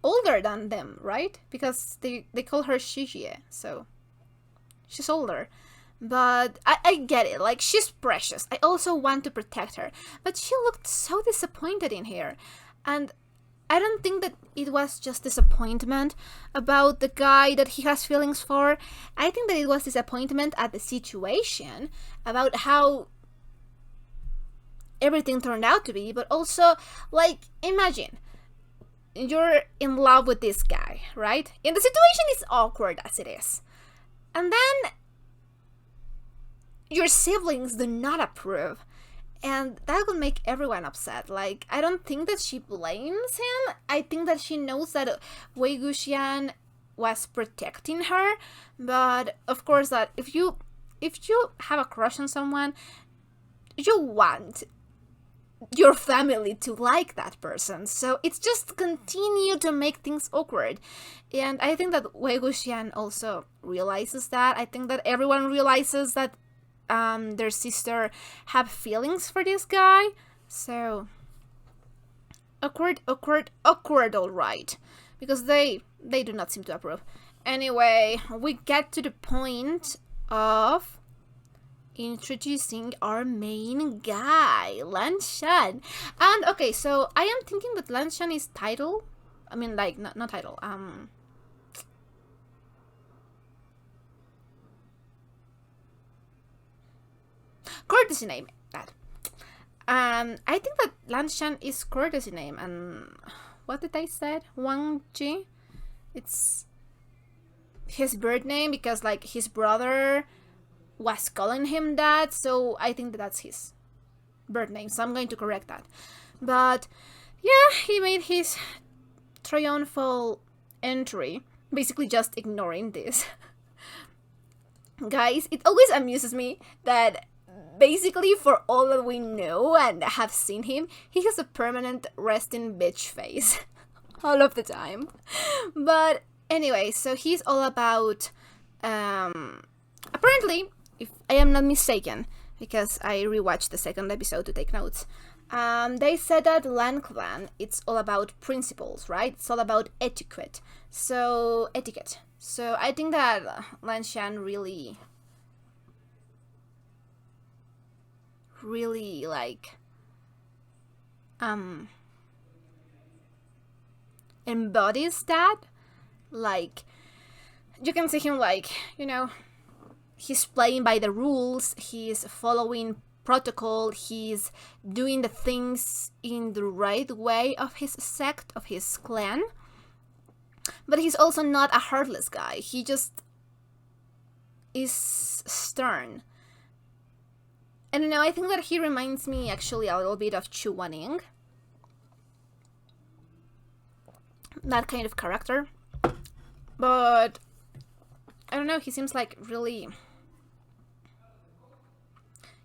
older than them, right? Because they call her Shijie, so she's older. But I get it, like, she's precious. I also want to protect her. But she looked so disappointed in here. And I don't think that it was just disappointment about the guy that he has feelings for. I think that it was disappointment at the situation, about how everything turned out to be. But also, like, imagine you're in love with this guy, right? And the situation is awkward as it is. And then your siblings do not approve. And that would make everyone upset. Like, I don't think that she blames him. I think that she knows that Wei Wuxian was protecting her. But of course, that if you have a crush on someone, you want your family to like that person. So it's just continue to make things awkward. And I think that Wei Wuxian also realizes that. I think that everyone realizes that their sister have feelings for this guy. So awkward, all right, because they do not seem to approve. Anyway, we get to the point of introducing our main guy, Lan Shan. And okay, so I am thinking that Lan Shan is title. I mean, like, not title. Courtesy name. That. I think that Lan Shan is courtesy name. And what did I say? Wang Ji. It's his birth name because, like, his brother was calling him that, so I think that that's his birth name, so I'm going to correct that. But yeah, he made his triumphal entry, basically just ignoring this. Guys, it always amuses me that basically, for all that we know and have seen him, he has a permanent resting bitch face all of the time. But anyway, so he's all about apparently, if I am not mistaken, because I rewatched the second episode to take notes, they said that Lan Clan, it's all about principles, right? It's all about etiquette. So I think that Lan Shan really like embodies that. Like, you can see him, like, you know, he's playing by the rules, he's following protocol, he's doing the things in the right way of his sect, of his clan. But he's also not a heartless guy. He just is stern. And you know, I think that he reminds me actually a little bit of Chu Waning. That kind of character. But I don't know, he seems like really,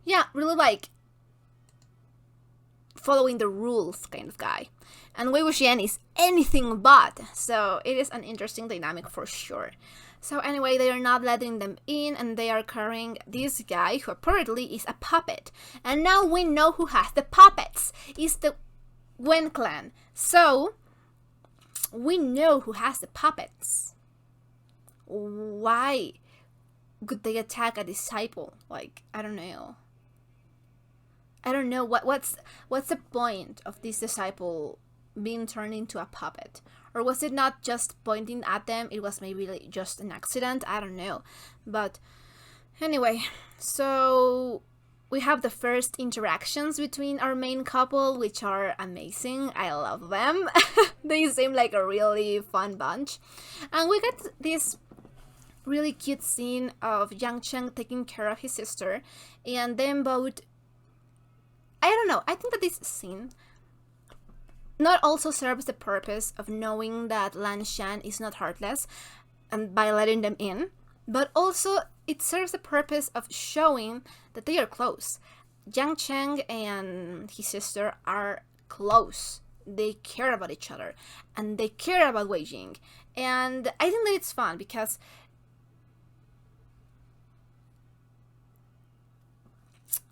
yeah, really like following the rules kind of guy. And Wei Wuxian is anything but, so it is an interesting dynamic for sure. So anyway, they are not letting them in, and they are carrying this guy who apparently is a puppet. And now we know who has the puppets. It's the Wen clan. So we know who has the puppets. Why could they attack a disciple? Like, I don't know. I don't know what's the point of this disciple being turned into a puppet? Or was it not just pointing at them? It was maybe like just an accident. I don't know. But anyway, so we have the first interactions between our main couple, which are amazing. I love them. They seem like a really fun bunch. And we get this really cute scene of Yang Cheng taking care of his sister, and then both, I don't know, I think that this scene not also serves the purpose of knowing that Lan Shan is not heartless and by letting them in, but also it serves the purpose of showing that they are close. Yang Cheng and his sister are close. They care about each other and they care about Wei Jing. And I think that it's fun because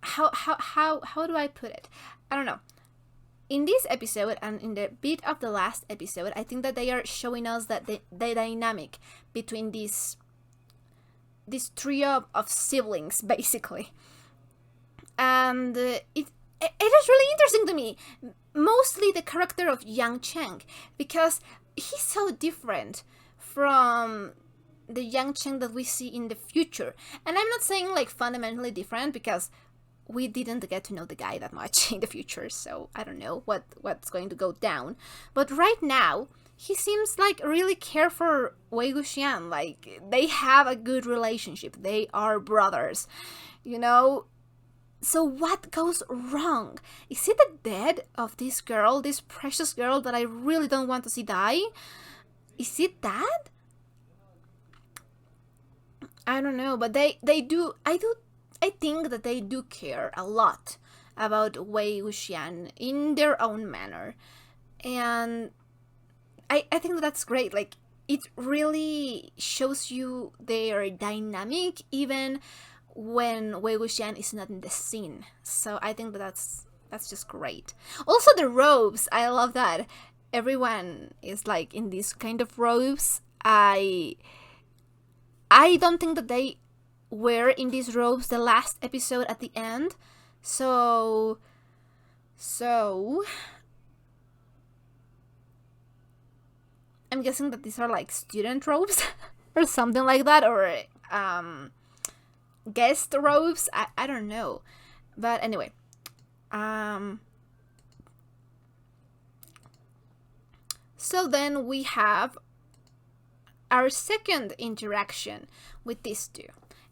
how do I put it? I don't know. In this episode and in the bit of the last episode, I think that they are showing us that the dynamic between this trio of siblings, basically. And it is really interesting to me. Mostly the character of Yang Cheng, because he's so different from the Yang Cheng that we see in the future. And I'm not saying like fundamentally different, because we didn't get to know the guy that much in the future, so I don't know what's going to go down. But right now, he seems like really care for Wei Wuxian. Like, they have a good relationship. They are brothers, you know? So what goes wrong? Is it the death of this girl, this precious girl that I really don't want to see die? Is it that? I don't know, but I think that they do care a lot about Wei Wuxian in their own manner. And I think that that's great. Like, it really shows you their dynamic even when Wei Wuxian is not in the scene. So I think that that's just great. Also the robes, I love that. Everyone is like in these kind of robes. I don't think that they were in these robes the last episode at the end. So I'm guessing that these are like student robes or something like that, or guest robes. I don't know. But anyway, so then we have our second interaction with these two,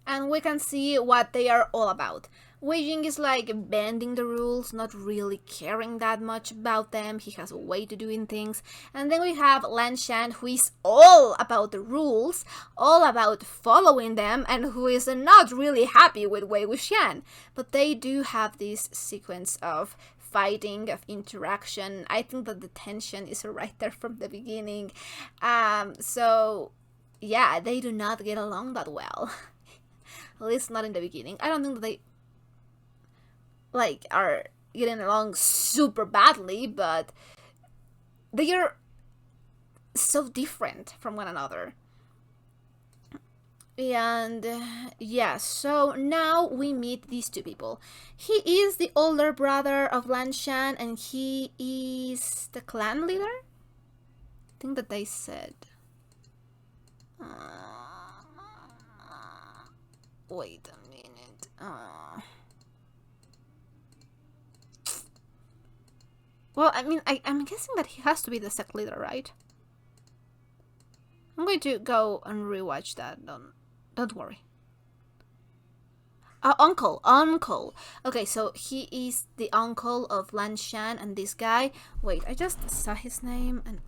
and we can see what they are all about. Wei Jing is like bending the rules, not really caring that much about them. He has a way to doing things. And then we have Lan Shan, who is all about the rules, all about following them, and who is not really happy with Wei Wuxian. But they do have this sequence of fighting, of interaction. I think that the tension is right there from the beginning. So yeah, they do not get along that well. At least not in the beginning. I don't think that they like are getting along super badly, but they are so different from one another. And yeah, so now we meet these two people. He is the older brother of Lan Shan, and he is the clan leader? I think that they said. Wait a minute. Well, I mean, I'm guessing that he has to be the sect leader, right? I'm going to go and rewatch that. Don't worry. Uncle. Okay, so he is the uncle of Lan Shan and this guy. Wait, I just saw his name and...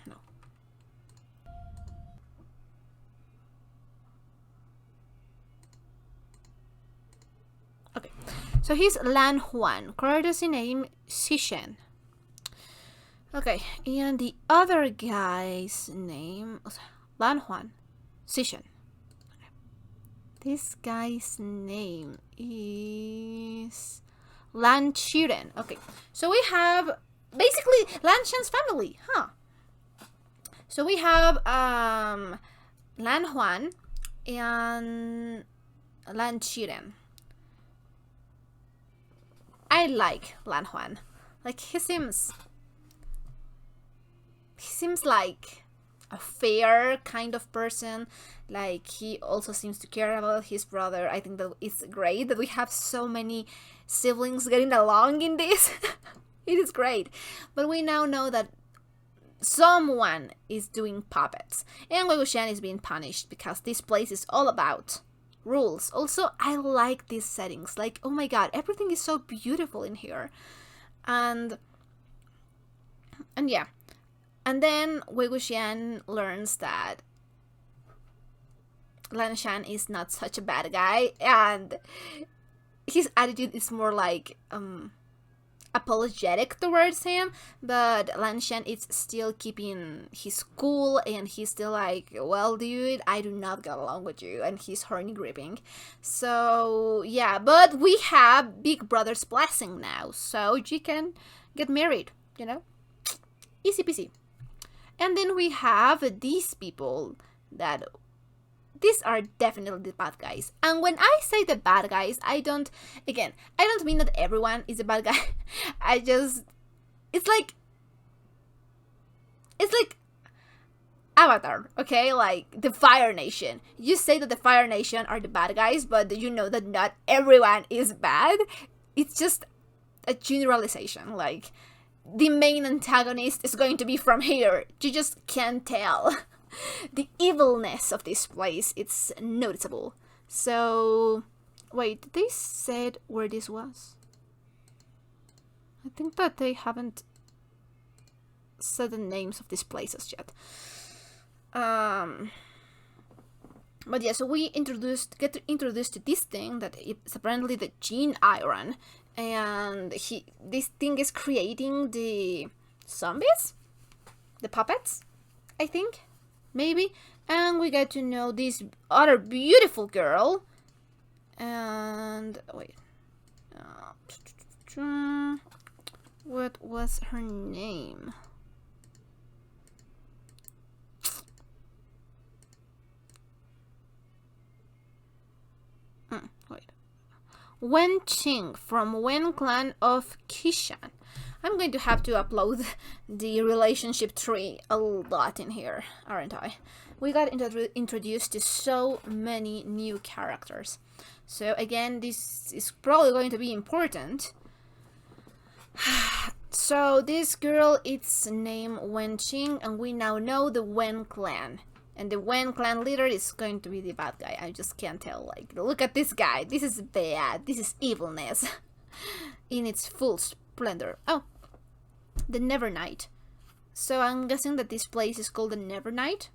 No. Okay, so he's Lan Huan, courtesy name Xishen. Okay, and the other guy's name, Lan Huan, Xishen. This guy's name is Lan Qiren. Okay, so we have basically Lan Shan's family, huh? So we have Lan Huan, and Lan Qiren. I like Lan Huan. Like, he seems like a fair kind of person. Like, he also seems to care about his brother. I think that it's great that we have so many siblings getting along in this. It is great. But we now know that someone is doing puppets, and Wei Wuxian is being punished because this place is all about rules. Also, I like these settings. Like, oh my god, everything is so beautiful in here. And yeah. And then Wei Wuxian learns that Lan Shan is not such a bad guy, and his attitude is more like apologetic towards him, but Lan Shan is still keeping his cool, and he's still like, well, dude, I do not get along with you, and he's horny gripping. So yeah, but we have Big Brother's blessing now, so you can get married, you know, easy peasy. And then we have these people that these are definitely the bad guys. And when I say the bad guys, I don't mean that everyone is a bad guy. It's like Avatar, okay? Like the Fire Nation. You say that the Fire Nation are the bad guys, but you know that not everyone is bad. It's just a generalization. Like, the main antagonist is going to be from here. You just can't tell. The evilness of this place, it's noticeable. So, wait, they said where this was? I think that they haven't said the names of these places yet. But yeah, so we get introduced to this thing that it's apparently the gene iron, and this thing is creating the zombies, the puppets, I think. Maybe. And we get to know this other beautiful girl. And wait, what was her name? Wait, Wen Qing from Wen clan of Qishan. I'm going to have to upload the relationship tree a lot in here, aren't I? We got introduced to so many new characters. So again, this is probably going to be important. So this girl, its name Wen Qing, and we now know the Wen clan. And the Wen clan leader is going to be the bad guy. I just can't tell. Like, look at this guy. This is bad. This is evilness in its full splendor. Oh, the Nevernight. So I'm guessing that this place is called the Nevernight.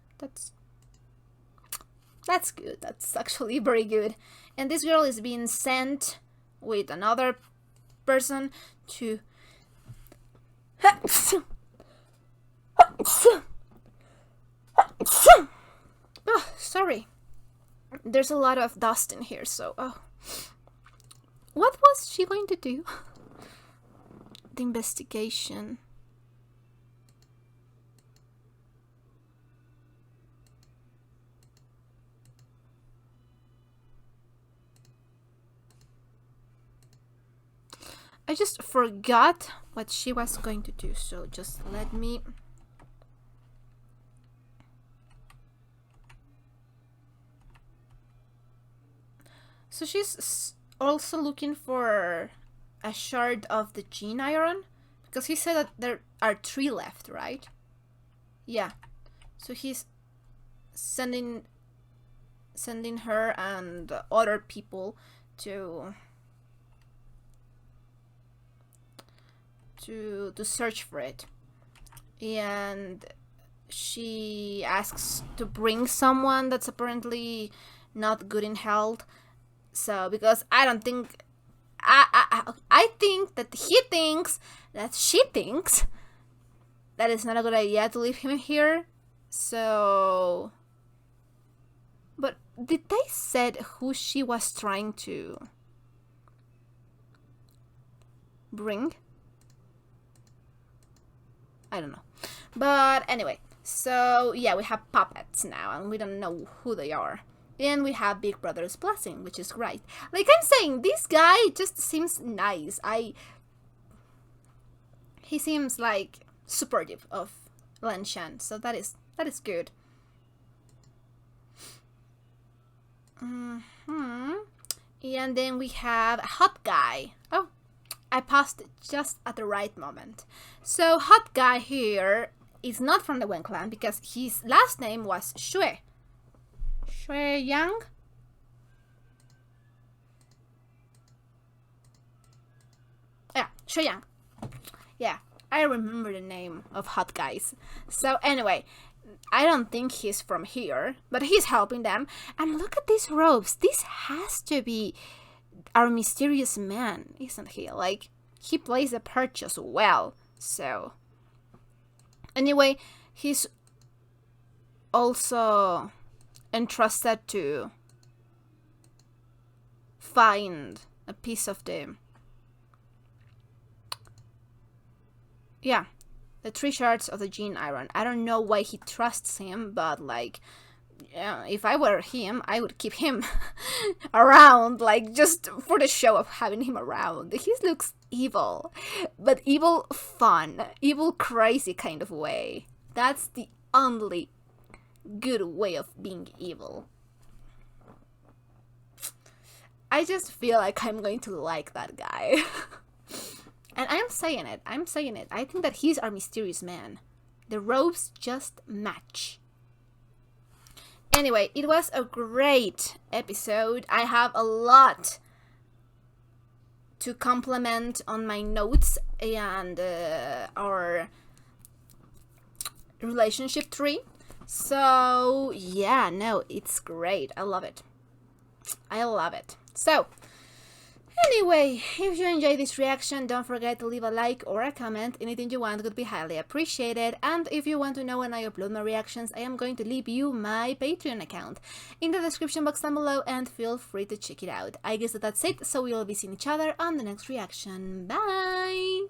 That's good. That's actually very good. And this girl is being sent with another person to oh, sorry. There's a lot of dust in here, so what was she going to do? The investigation. I just forgot what she was going to do, so just let me... So she's also looking for a shard of the gene iron, because he said that there are 3 left, right? Yeah. So he's sending her and other people to search for it. And she asks to bring someone that's apparently not good in health. So, because I don't think... I think that he thinks that she thinks that it's not a good idea to leave him here. So... But did they said who she was trying to bring? I don't know. But anyway, so yeah, we have puppets now, and we don't know who they are. And we have Big Brother's blessing, which is great. Like I'm saying, this guy just seems nice. He seems like supportive of Lan Shan, so that is good. And then we have Hot Guy. Oh, I paused just at the right moment. So Hot Guy here is not from the Wen clan because his last name was Xue. Xue Yang? Yeah, Xue Yang. Yeah, I remember the name of Hot Guys. So anyway, I don't think he's from here, but he's helping them. And look at these robes. This has to be our mysterious man, isn't he? Like, he plays the part just well. So anyway, he's also entrusted to find a piece of the the 3 shards of the Jin Iron. I don't know why he trusts him, but like, yeah, if I were him, I would keep him around, like, just for the show of having him around. He looks evil, but evil fun, evil crazy kind of way. That's the only good way of being evil. I just feel like I'm going to like that guy. And I'm saying it. I think that he's our mysterious man. The robes just match. Anyway, it was a great episode. I have a lot to compliment on my notes and our relationship tree. So, yeah, no, it's great. I love it. So, anyway, if you enjoyed this reaction, don't forget to leave a like or a comment. Anything you want would be highly appreciated. And if you want to know when I upload my reactions, I am going to leave you my Patreon account in the description box down below, and feel free to check it out. I guess that's it, so we'll be seeing each other on the next reaction. Bye!